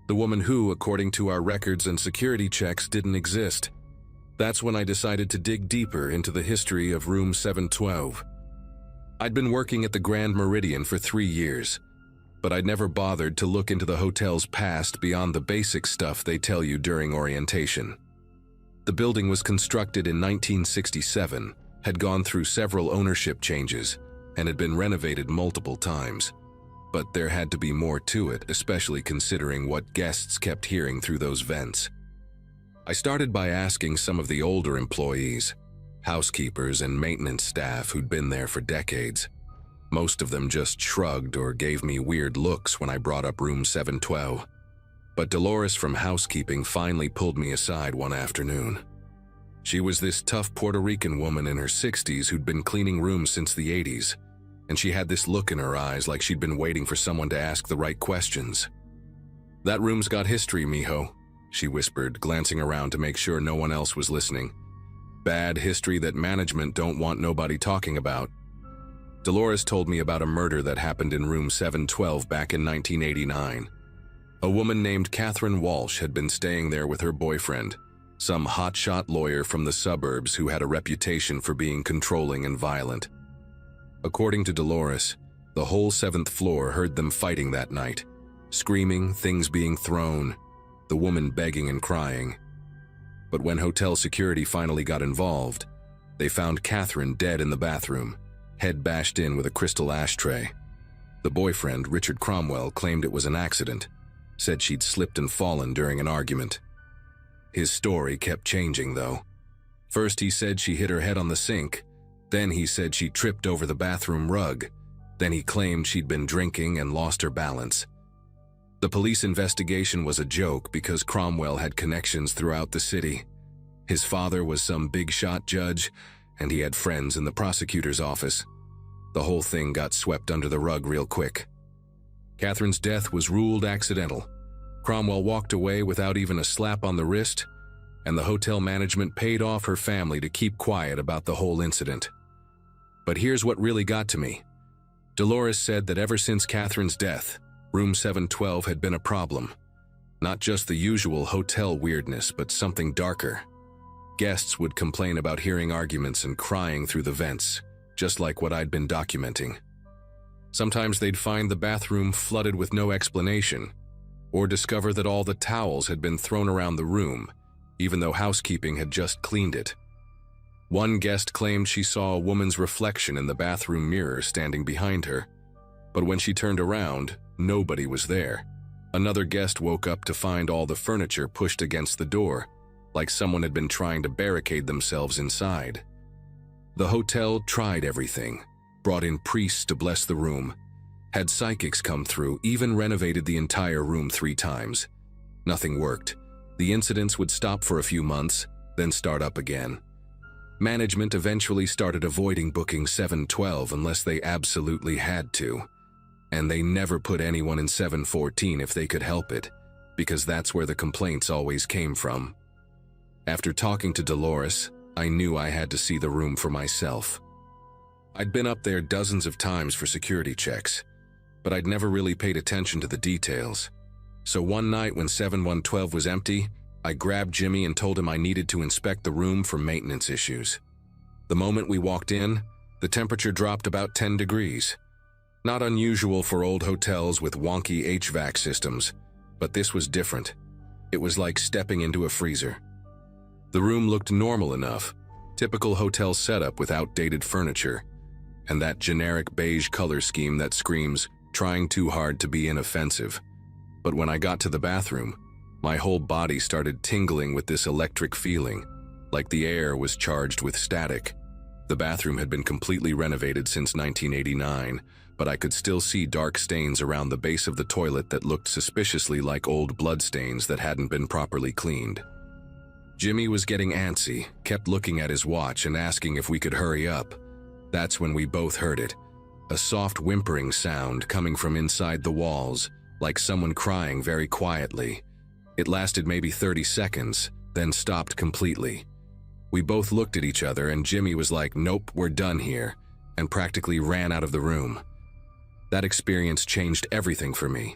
[SPEAKER 1] The woman who, according to our records and security checks, didn't exist. That's when I decided to dig deeper into the history of room 712. I'd been working at the Grand Meridian for 3 years, but I'd never bothered to look into the hotel's past beyond the basic stuff they tell you during orientation. The building was constructed in 1967, had gone through several ownership changes, and had been renovated multiple times. but there had to be more to it, especially considering what guests kept hearing through those vents. I started by asking some of the older employees, housekeepers and maintenance staff who'd been there for decades. Most of them just shrugged or gave me weird looks when I brought up room 712. But Dolores from housekeeping finally pulled me aside one afternoon. She was this tough Puerto Rican woman in her 60s who'd been cleaning rooms since the 80s, and she had this look in her eyes like she'd been waiting for someone to ask the right questions. "That room's got history, mijo," she whispered, glancing around to make sure no one else was listening. "Bad history that management don't want nobody talking about." Dolores told me about a murder that happened in room 712 back in 1989. A woman named Catherine Walsh had been staying there with her boyfriend, some hotshot lawyer from the suburbs who had a reputation for being controlling and violent. According to Dolores, the whole 7th floor heard them fighting that night, screaming, things being thrown, the woman begging and crying. But when hotel security finally got involved, they found Catherine dead in the bathroom, head bashed in with a crystal ashtray. The boyfriend, Richard Cromwell, claimed it was an accident, said she'd slipped and fallen during an argument. His story kept changing, though. First he said she hit her head on the sink, then he said she tripped over the bathroom rug, then he claimed she'd been drinking and lost her balance. The police investigation was a joke because Cromwell had connections throughout the city. His father was some big-shot judge, and he had friends in the prosecutor's office. The whole thing got swept under the rug real quick. Catherine's death was ruled accidental. Cromwell walked away without even a slap on the wrist, and the hotel management paid off her family to keep quiet about the whole incident. But here's what really got to me. Dolores said that ever since Catherine's death, room 712 had been a problem. Not just the usual hotel weirdness, but something darker. Guests would complain about hearing arguments and crying through the vents, just like what I'd been documenting. Sometimes they'd find the bathroom flooded with no explanation, or discover that all the towels had been thrown around the room, even though housekeeping had just cleaned it. One guest claimed she saw a woman's reflection in the bathroom mirror standing behind her, but when she turned around, nobody was there. Another guest woke up to find all the furniture pushed against the door, like someone had been trying to barricade themselves inside. The hotel tried everything, brought in priests to bless the room, had psychics come through, even renovated the entire room 3 times. Nothing worked. The incidents would stop for a few months, then start up again. Management eventually started avoiding booking 712 unless they absolutely had to, and they never put anyone in 714 if they could help it, because that's where the complaints always came from. After talking to Dolores, I knew I had to see the room for myself. I'd been up there dozens of times for security checks, but I'd never really paid attention to the details. So one night when 7112 was empty, I grabbed Jimmy and told him I needed to inspect the room for maintenance issues. The moment we walked in, the temperature dropped about 10 degrees. Not unusual for old hotels with wonky HVAC systems, but this was different. It was like stepping into a freezer. The room looked normal enough, typical hotel setup with outdated furniture, and that generic beige color scheme that screams, trying too hard to be inoffensive. But when I got to the bathroom, my whole body started tingling with this electric feeling, like the air was charged with static. The bathroom had been completely renovated since 1989, but I could still see dark stains around the base of the toilet that looked suspiciously like old bloodstains that hadn't been properly cleaned. Jimmy was getting antsy, kept looking at his watch and asking if we could hurry up. That's when we both heard it, a soft whimpering sound coming from inside the walls, like someone crying very quietly. It lasted maybe 30 seconds, then stopped completely. We both looked at each other and Jimmy was like, "Nope, we're done here," and practically ran out of the room. That experience changed everything for me.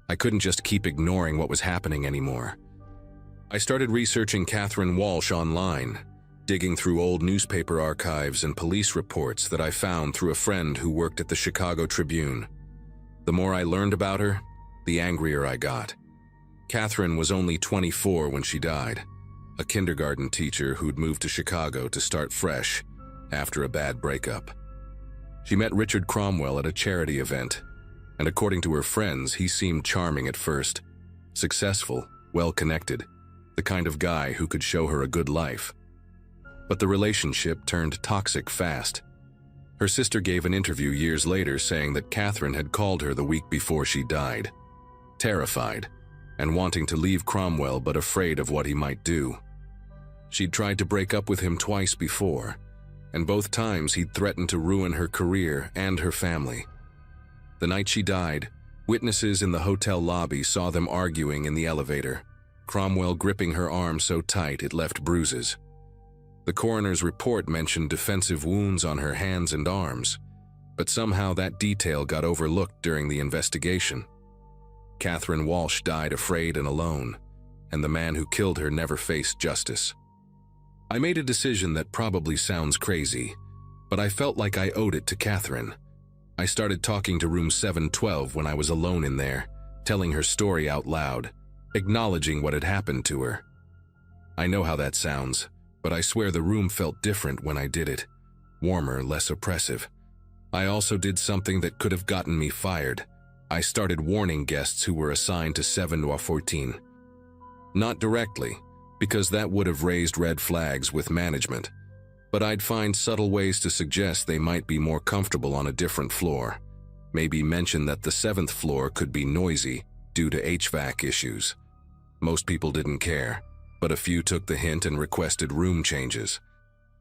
[SPEAKER 1] I couldn't just keep ignoring what was happening anymore. I started researching Catherine Walsh online, digging through old newspaper archives and police reports that I found through a friend who worked at the Chicago Tribune. The more I learned about her, the angrier I got. Catherine was only 24 when she died, a kindergarten teacher who'd moved to Chicago to start fresh after a bad breakup. She met Richard Cromwell at a charity event. and according to her friends, he seemed charming at first, successful, well-connected, the kind of guy who could show her a good life. But the relationship turned toxic fast. Her sister gave an interview years later saying that Catherine had called her the week before she died, terrified, and wanting to leave Cromwell but afraid of what he might do. She'd tried to break up with him twice before, and both times he'd threatened to ruin her career and her family. The night she died, witnesses in the hotel lobby saw them arguing in the elevator, Cromwell gripping her arm so tight it left bruises. The coroner's report mentioned defensive wounds on her hands and arms, but somehow that detail got overlooked during the investigation. Catherine Walsh died afraid and alone, and the man who killed her never faced justice. I made a decision that probably sounds crazy, but I felt like I owed it to Catherine. I started talking to room 712 when I was alone in there, telling her story out loud, acknowledging what had happened to her. I know how that sounds, but I swear the room felt different when I did it, warmer, less oppressive. I also did something that could have gotten me fired. I started warning guests who were assigned to 7-14. Not directly, because that would have raised red flags with management, but I'd find subtle ways to suggest they might be more comfortable on a different floor. Maybe mention that the 7th floor could be noisy due to HVAC issues. Most people didn't care, but a few took the hint and requested room changes.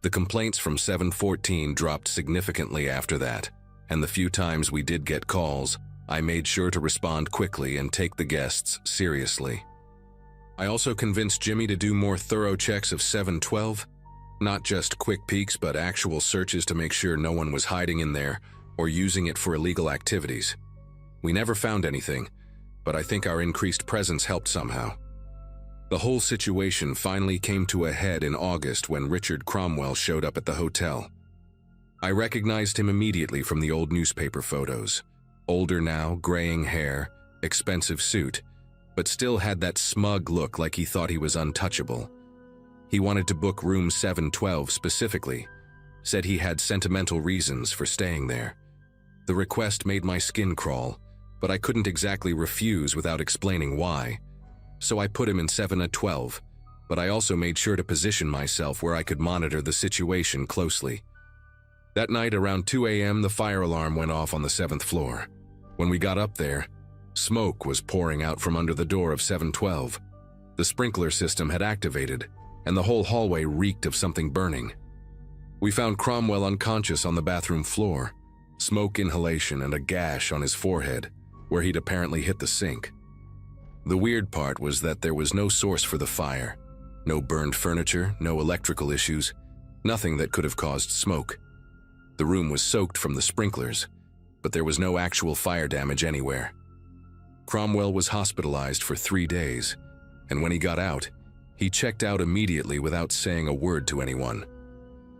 [SPEAKER 1] The complaints from 714 dropped significantly after that, and the few times we did get calls, I made sure to respond quickly and take the guests seriously. I also convinced Jimmy to do more thorough checks of 712, not just quick peeks but actual searches to make sure no one was hiding in there or using it for illegal activities. We never found anything, but I think our increased presence helped somehow. The whole situation finally came to a head in August when Richard Cromwell showed up at the hotel. I recognized him immediately from the old newspaper photos. Older now, graying hair, expensive suit, but still had that smug look like he thought he was untouchable. He wanted to book room 712 specifically, said he had sentimental reasons for staying there. The request made my skin crawl, but I couldn't exactly refuse without explaining why. So I put him in 7-12, but I also made sure to position myself where I could monitor the situation closely. That night around 2 a.m. the fire alarm went off on the 7th floor. When we got up there, smoke was pouring out from under the door of 712. The sprinkler system had activated, and the whole hallway reeked of something burning. We found Cromwell unconscious on the bathroom floor, smoke inhalation and a gash on his forehead, where he'd apparently hit the sink. The weird part was that there was no source for the fire. No burned furniture, no electrical issues, nothing that could have caused smoke. The room was soaked from the sprinklers, but there was no actual fire damage anywhere. Cromwell was hospitalized for 3 days, and when he got out, he checked out immediately without saying a word to anyone.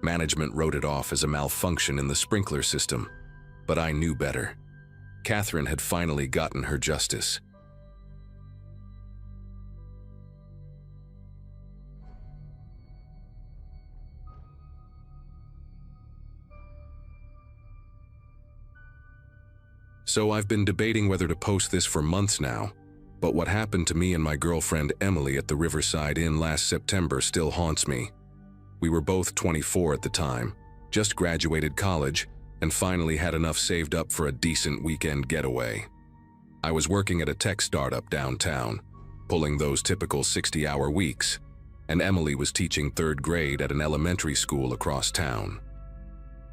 [SPEAKER 1] Management wrote it off as a malfunction in the sprinkler system, but I knew better. Catherine had finally gotten her justice. So I've been debating whether to post this for months now, but what happened to me and my girlfriend Emily at the Riverside Inn last September still haunts me. We were both 24 at the time, just graduated college, and finally had enough saved up for a decent weekend getaway. I was working at a tech startup downtown, pulling those typical 60-hour weeks, and Emily was teaching 3rd grade at an elementary school across town.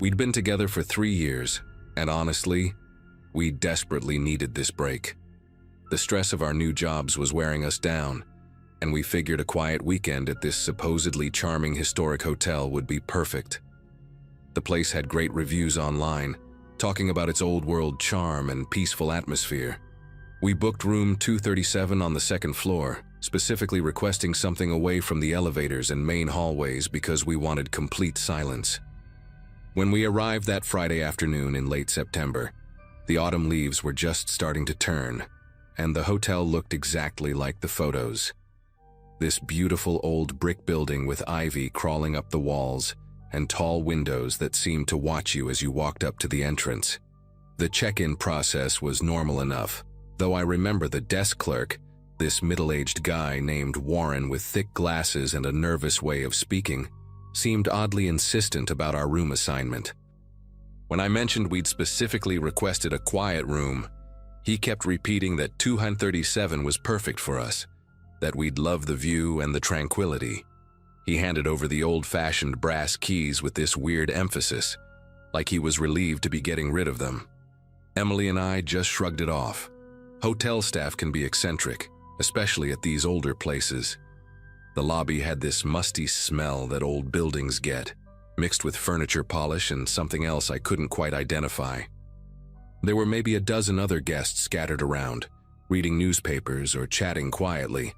[SPEAKER 1] We'd been together for 3 years, and honestly, we desperately needed this break. The stress of our new jobs was wearing us down, and we figured a quiet weekend at this supposedly charming historic hotel would be perfect. The place had great reviews online, talking about its old-world charm and peaceful atmosphere. We booked room 237 on the 2nd floor, specifically requesting something away from the elevators and main hallways because we wanted complete silence. When we arrived that Friday afternoon in late September, the autumn leaves were just starting to turn, and the hotel looked exactly like the photos. This beautiful old brick building with ivy crawling up the walls and tall windows that seemed to watch you as you walked up to the entrance. The check-in process was normal enough, though I remember the desk clerk, this middle-aged guy named Warren with thick glasses and a nervous way of speaking, seemed oddly insistent about our room assignment. When I mentioned we'd specifically requested a quiet room, he kept repeating that 237 was perfect for us, that we'd love the view and the tranquility. He handed over the old-fashioned brass keys with this weird emphasis, like he was relieved to be getting rid of them. Emily and I just shrugged it off. Hotel staff can be eccentric, especially at these older places. The lobby had this musty smell that old buildings get, mixed with furniture polish and something else I couldn't quite identify. There were maybe a dozen other guests scattered around, reading newspapers or chatting quietly,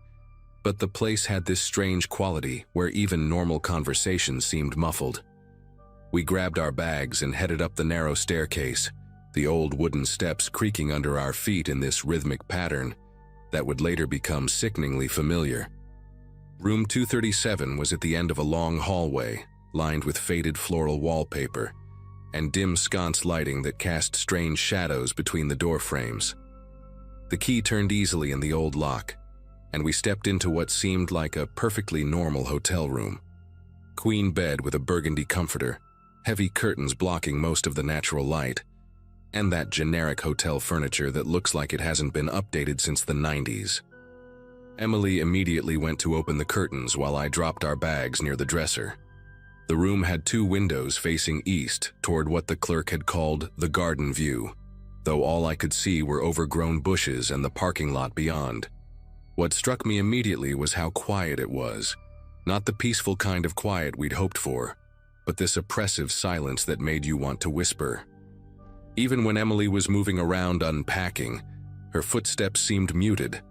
[SPEAKER 1] but the place had this strange quality where even normal conversation seemed muffled. We grabbed our bags and headed up the narrow staircase, the old wooden steps creaking under our feet in this rhythmic pattern that would later become sickeningly familiar. Room 237 was at the end of a long hallway, lined with faded floral wallpaper and dim sconce lighting that cast strange shadows between the door frames. The key turned easily in the old lock, and we stepped into what seemed like a perfectly normal hotel room. Queen bed with a burgundy comforter, heavy curtains blocking most of the natural light, and that generic hotel furniture that looks like it hasn't been updated since the 90s. Emily immediately went to open the curtains while I dropped our bags near the dresser. The room had 2 windows facing east toward what the clerk had called the garden view, though all I could see were overgrown bushes and the parking lot beyond. What struck me immediately was how quiet it was. Not the peaceful kind of quiet we'd hoped for, but this oppressive silence that made you want to whisper. Even when Emily was moving around unpacking, her footsteps seemed muted,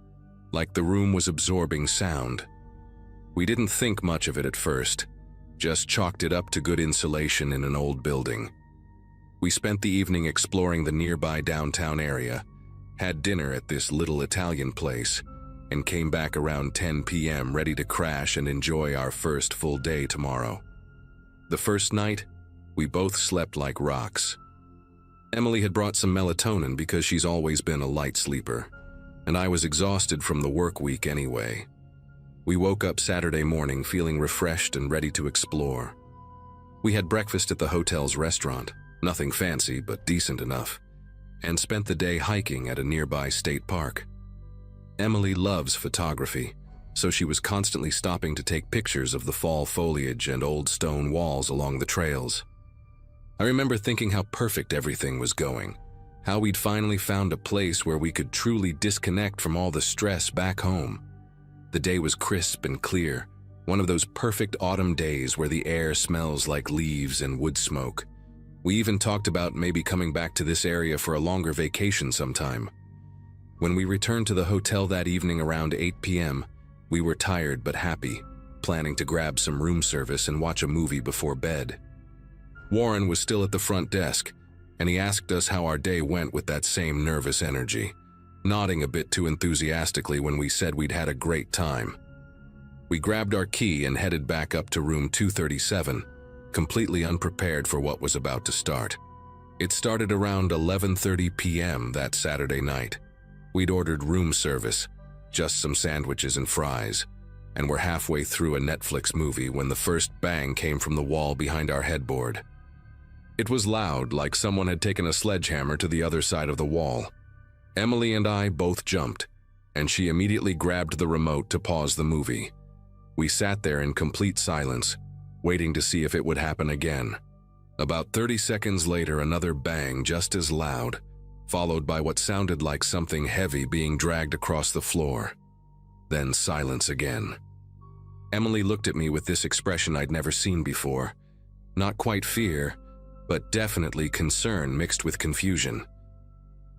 [SPEAKER 1] like the room was absorbing sound. We didn't think much of it at first, just chalked it up to good insulation in an old building. We spent the evening exploring the nearby downtown area, had dinner at this little Italian place, and came back around 10 p.m. ready to crash and enjoy our first full day tomorrow. The first night, we both slept like rocks. Emily had brought some melatonin because she's always been a light sleeper, and I was exhausted from the work week anyway. We woke up Saturday morning feeling refreshed and ready to explore. We had breakfast at the hotel's restaurant, nothing fancy but decent enough, and spent the day hiking at a nearby state park. Emily loves photography, so she was constantly stopping to take pictures of the fall foliage and old stone walls along the trails. I remember thinking how perfect everything was going, how we'd finally found a place where we could truly disconnect from all the stress back home. The day was crisp and clear, one of those perfect autumn days where the air smells like leaves and wood smoke. We even talked about maybe coming back to this area for a longer vacation sometime. When we returned to the hotel that evening around 8 p.m., we were tired but happy, planning to grab some room service and watch a movie before bed. Warren was still at the front desk, and he asked us how our day went with that same nervous energy, nodding a bit too enthusiastically when we said we'd had a great time. We grabbed our key and headed back up to room 237, completely unprepared for what was about to start. It started around 11:30 p.m. that Saturday night. We'd ordered room service, just some sandwiches and fries, and were halfway through a Netflix movie when the first bang came from the wall behind our headboard. It was loud, like someone had taken a sledgehammer to the other side of the wall. Emily and I both jumped, and she immediately grabbed the remote to pause the movie. We sat there in complete silence, waiting to see if it would happen again. About 30 seconds later, another bang just as loud, followed by what sounded like something heavy being dragged across the floor. Then silence again. Emily looked at me with this expression I'd never seen before. Not quite fear, but definitely concern mixed with confusion.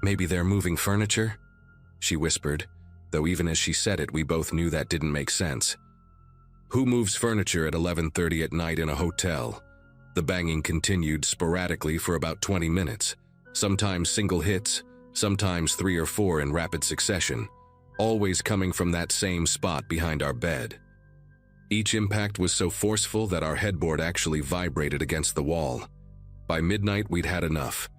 [SPEAKER 1] "Maybe they're moving furniture?" she whispered, though even as she said it, we both knew that didn't make sense. Who moves furniture at 11:30 at night in a hotel? The banging continued sporadically for about 20 minutes, sometimes single hits, sometimes 3 or 4 in rapid succession, always coming from that same spot behind our bed. Each impact was so forceful that our headboard actually vibrated against the wall. By midnight, we'd had enough.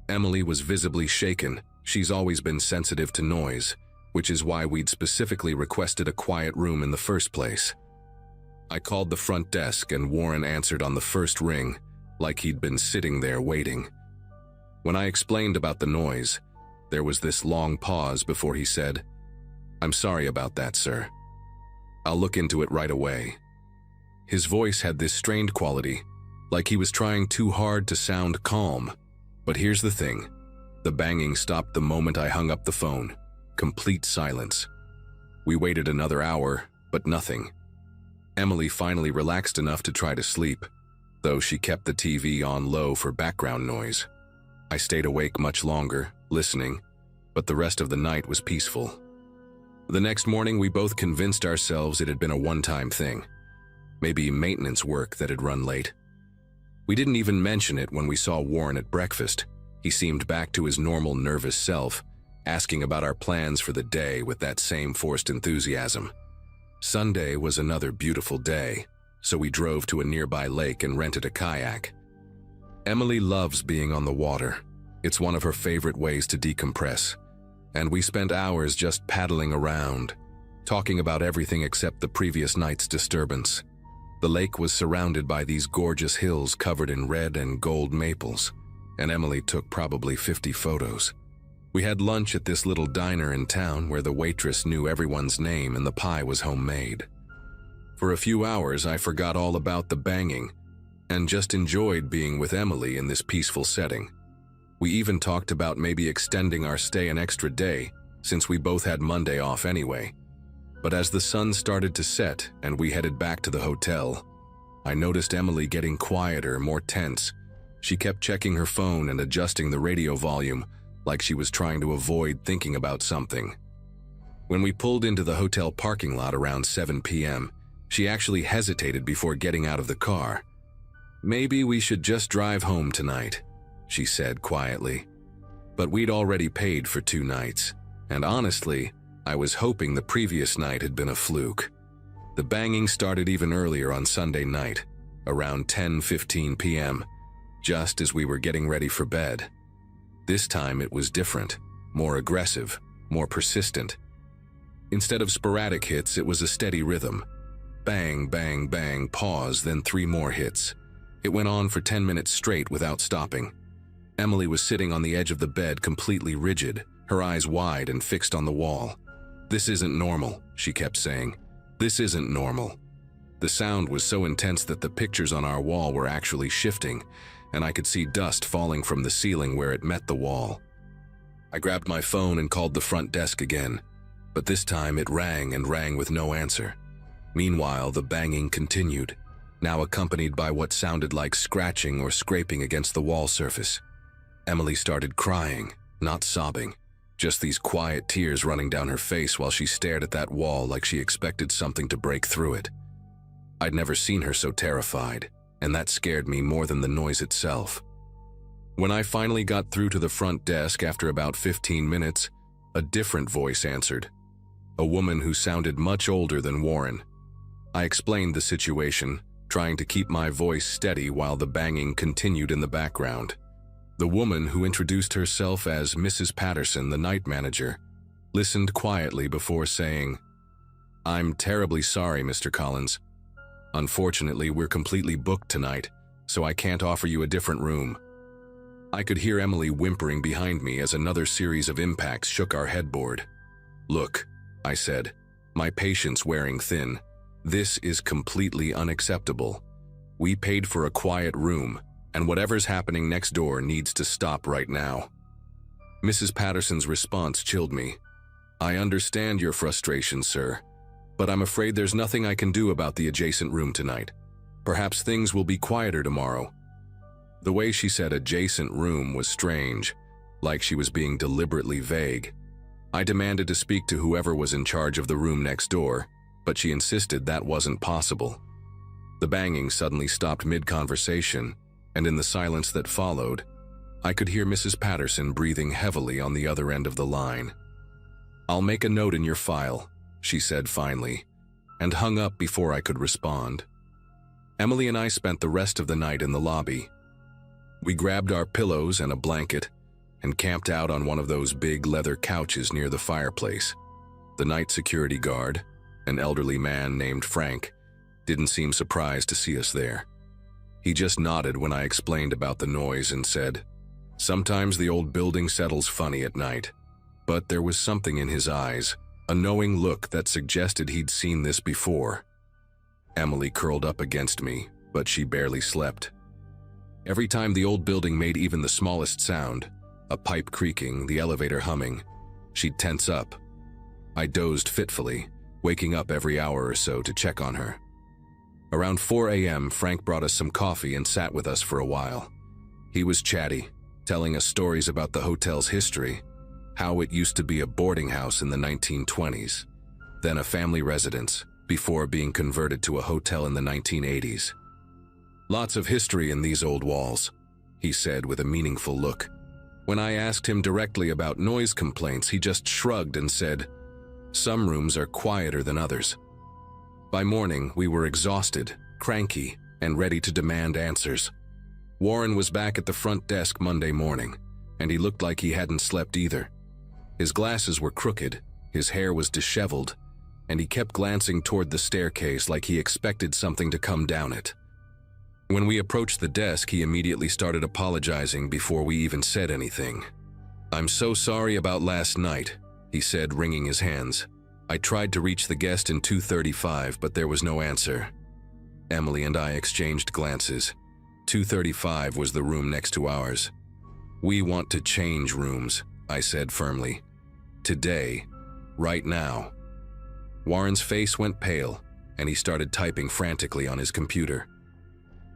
[SPEAKER 1] Emily was visibly shaken. She's always been sensitive to noise, which is why we'd specifically requested a quiet room in the first place. I called the front desk and Warren answered on the first ring, like he'd been sitting there waiting. When I explained about the noise, there was this long pause before he said, "I'm sorry about that, sir. I'll look into it right away." His voice had this strained quality, like he was trying too hard to sound calm. But here's the thing. The banging stopped the moment I hung up the phone. Complete silence. We waited another hour, but nothing. Emily finally relaxed enough to try to sleep, though she kept the TV on low for background noise. I stayed awake much longer, listening, but the rest of the night was peaceful. The next morning, we both convinced ourselves it had been a one-time thing. Maybe maintenance work that had run late. We didn't even mention it when we saw Warren at breakfast. He seemed back to his normal nervous self, asking about our plans for the day with that same forced enthusiasm. Sunday was another beautiful day, so we drove to a nearby lake and rented a kayak. Emily loves being on the water. It's one of her favorite ways to decompress, and we spent hours just paddling around, talking about everything except the previous night's disturbance. The lake was surrounded by these gorgeous hills covered in red and gold maples, and Emily took probably 50 photos. We had lunch at this little diner in town where the waitress knew everyone's name and the pie was homemade. For a few hours, I forgot all about the banging and just enjoyed being with Emily in this peaceful setting. We even talked about maybe extending our stay an extra day, since we both had Monday off anyway. But as the sun started to set and we headed back to the hotel, I noticed Emily getting quieter, more tense. She kept checking her phone and adjusting the radio volume, like she was trying to avoid thinking about something. When we pulled into the hotel parking lot around 7 p.m., she actually hesitated before getting out of the car. "Maybe we should just drive home tonight," she said quietly. But we'd already paid for 2 nights, and honestly, I was hoping the previous night had been a fluke. The banging started even earlier on Sunday night, around 10:15 p.m., just as we were getting ready for bed. This time it was different, more aggressive, more persistent. Instead of sporadic hits, it was a steady rhythm. Bang, bang, bang, pause, then 3 more hits. It went on for 10 minutes straight without stopping. Emily was sitting on the edge of the bed, completely rigid, her eyes wide and fixed on the wall. "This isn't normal," she kept saying. "This isn't normal." The sound was so intense that the pictures on our wall were actually shifting, and I could see dust falling from the ceiling where it met the wall. I grabbed my phone and called the front desk again, but this time it rang and rang with no answer. Meanwhile, the banging continued, now accompanied by what sounded like scratching or scraping against the wall surface. Emily started crying, not sobbing, just these quiet tears running down her face while she stared at that wall like she expected something to break through it. I'd never seen her so terrified, and that scared me more than the noise itself. When I finally got through to the front desk after about 15 minutes, a different voice answered, a woman who sounded much older than Warren. I explained the situation, trying to keep my voice steady while the banging continued in the background. The woman, who introduced herself as Mrs. Patterson, the night manager, listened quietly before saying, "I'm terribly sorry, Mr. Collins. Unfortunately, we're completely booked tonight, so I can't offer you a different room." I could hear Emily whimpering behind me as another series of impacts shook our headboard. "Look," I said, my patience wearing thin, "this is completely unacceptable. We paid for a quiet room, and whatever's happening next door needs to stop right now." Mrs. Patterson's response chilled me. "I understand your frustration, sir, but I'm afraid there's nothing I can do about the adjacent room tonight. Perhaps things will be quieter tomorrow." The way she said adjacent room was strange, like she was being deliberately vague. I demanded to speak to whoever was in charge of the room next door, but she insisted that wasn't possible. The banging suddenly stopped mid-conversation, and in the silence that followed, I could hear Mrs. Patterson breathing heavily on the other end of the line. "I'll make a note in your file," she said finally, and hung up before I could respond. Emily and I spent the rest of the night in the lobby. We grabbed our pillows and a blanket, and camped out on one of those big leather couches near the fireplace. The night security guard, an elderly man named Frank, didn't seem surprised to see us there. He just nodded when I explained about the noise and said, "Sometimes the old building settles funny at night." But there was something in his eyes, a knowing look that suggested he'd seen this before. Emily curled up against me, but she barely slept. Every time the old building made even the smallest sound, a pipe creaking, the elevator humming, she'd tense up. I dozed fitfully, waking up every hour or so to check on her. Around 4 a.m., Frank brought us some coffee and sat with us for a while. He was chatty, telling us stories about the hotel's history, how it used to be a boarding house in the 1920s, then a family residence, before being converted to a hotel in the 1980s. "Lots of history in these old walls," he said with a meaningful look. When I asked him directly about noise complaints, he just shrugged and said, "Some rooms are quieter than others." By morning, we were exhausted, cranky, and ready to demand answers. Warren was back at the front desk Monday morning, and he looked like he hadn't slept either. His glasses were crooked, his hair was disheveled, and he kept glancing toward the staircase like he expected something to come down it. When we approached the desk, he immediately started apologizing before we even said anything. "I'm so sorry about last night," he said, wringing his hands. "I tried to reach the guest in 235, but there was no answer." Emily and I exchanged glances. 235 was the room next to ours. "We want to change rooms," I said firmly. "Today. Right now." Warren's face went pale, and he started typing frantically on his computer.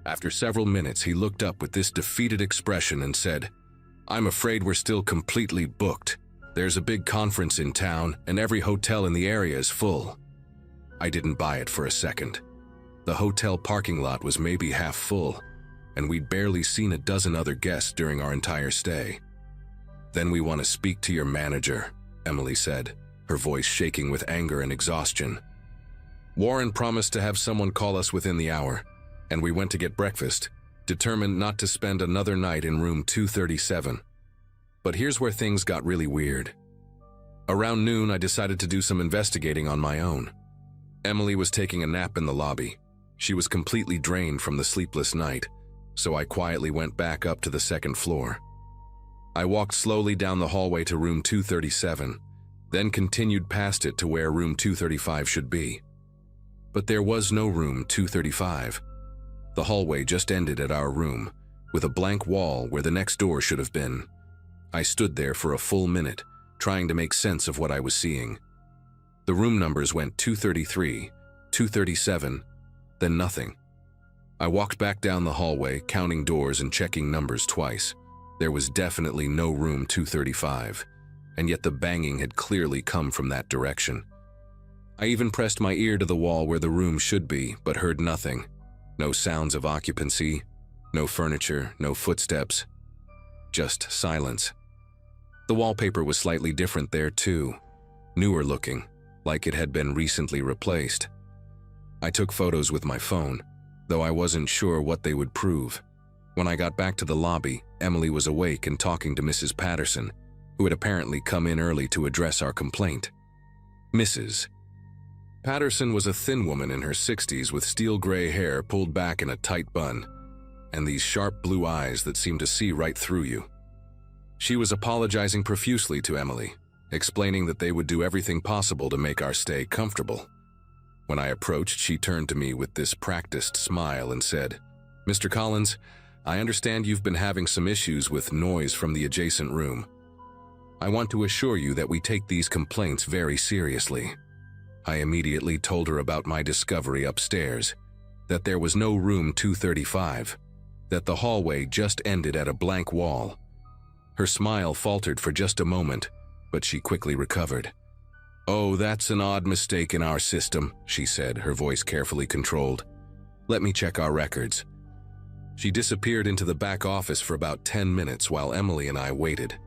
[SPEAKER 1] After several minutes, he looked up with this defeated expression and said, "I'm afraid we're still completely booked. There's a big conference in town, and every hotel in the area is full." I didn't buy it for a second. The hotel parking lot was maybe half full, and we'd barely seen a dozen other guests during our entire stay. "Then we want to speak to your manager," Emily said, her voice shaking with anger and exhaustion. Warren promised to have someone call us within the hour, and we went to get breakfast, determined not to spend another night in room 237. But here's where things got really weird. Around noon, I decided to do some investigating on my own. Emily was taking a nap in the lobby. She was completely drained from the sleepless night, so I quietly went back up to the second floor. I walked slowly down the hallway to room 237, then continued past it to where room 235 should be. But there was no room 235. The hallway just ended at our room, with a blank wall where the next door should have been. I stood there for a full minute, trying to make sense of what I was seeing. The room numbers went 233, 237, then nothing. I walked back down the hallway, counting doors and checking numbers twice. There was definitely no room 235, and yet the banging had clearly come from that direction. I even pressed my ear to the wall where the room should be, but heard nothing. No sounds of occupancy, no furniture, no footsteps, just silence. The wallpaper was slightly different there too, newer looking, like it had been recently replaced. I took photos with my phone, though I wasn't sure what they would prove. When I got back to the lobby, Emily was awake and talking to Mrs. Patterson, who had apparently come in early to address our complaint. Mrs. Patterson was a thin woman in her 60s with steel gray hair pulled back in a tight bun, and these sharp blue eyes that seemed to see right through you. She was apologizing profusely to Emily, explaining that they would do everything possible to make our stay comfortable. When I approached, she turned to me with this practiced smile and said, "Mr. Collins, I understand you've been having some issues with noise from the adjacent room. I want to assure you that we take these complaints very seriously." I immediately told her about my discovery upstairs, that there was no room 235, that the hallway just ended at a blank wall. Her smile faltered for just a moment, but she quickly recovered. "Oh, that's an odd mistake in our system," she said, her voice carefully controlled. "Let me check our records." She disappeared into the back office for about 10 minutes while Emily and I waited,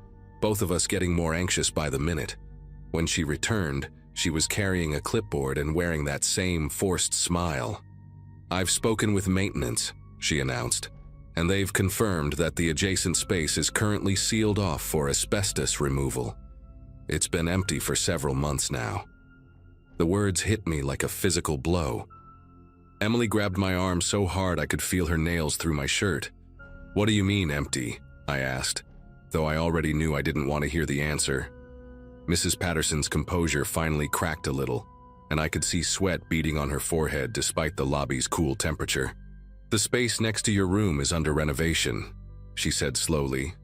[SPEAKER 1] both of us getting more anxious by the minute. When she returned, she was carrying a clipboard and wearing that same forced smile. "I've spoken with maintenance," she announced. and they've confirmed that the adjacent space is currently sealed off for asbestos removal. It's been empty for several months now. The words hit me like a physical blow. Emily grabbed my arm so hard I could feel her nails through my shirt. "What do you mean, empty?" I asked, though I already knew I didn't want to hear the answer. Mrs. Patterson's composure finally cracked a little, and I could see sweat beading on her forehead despite the lobby's cool temperature. "The space next to your room is under renovation," she said slowly,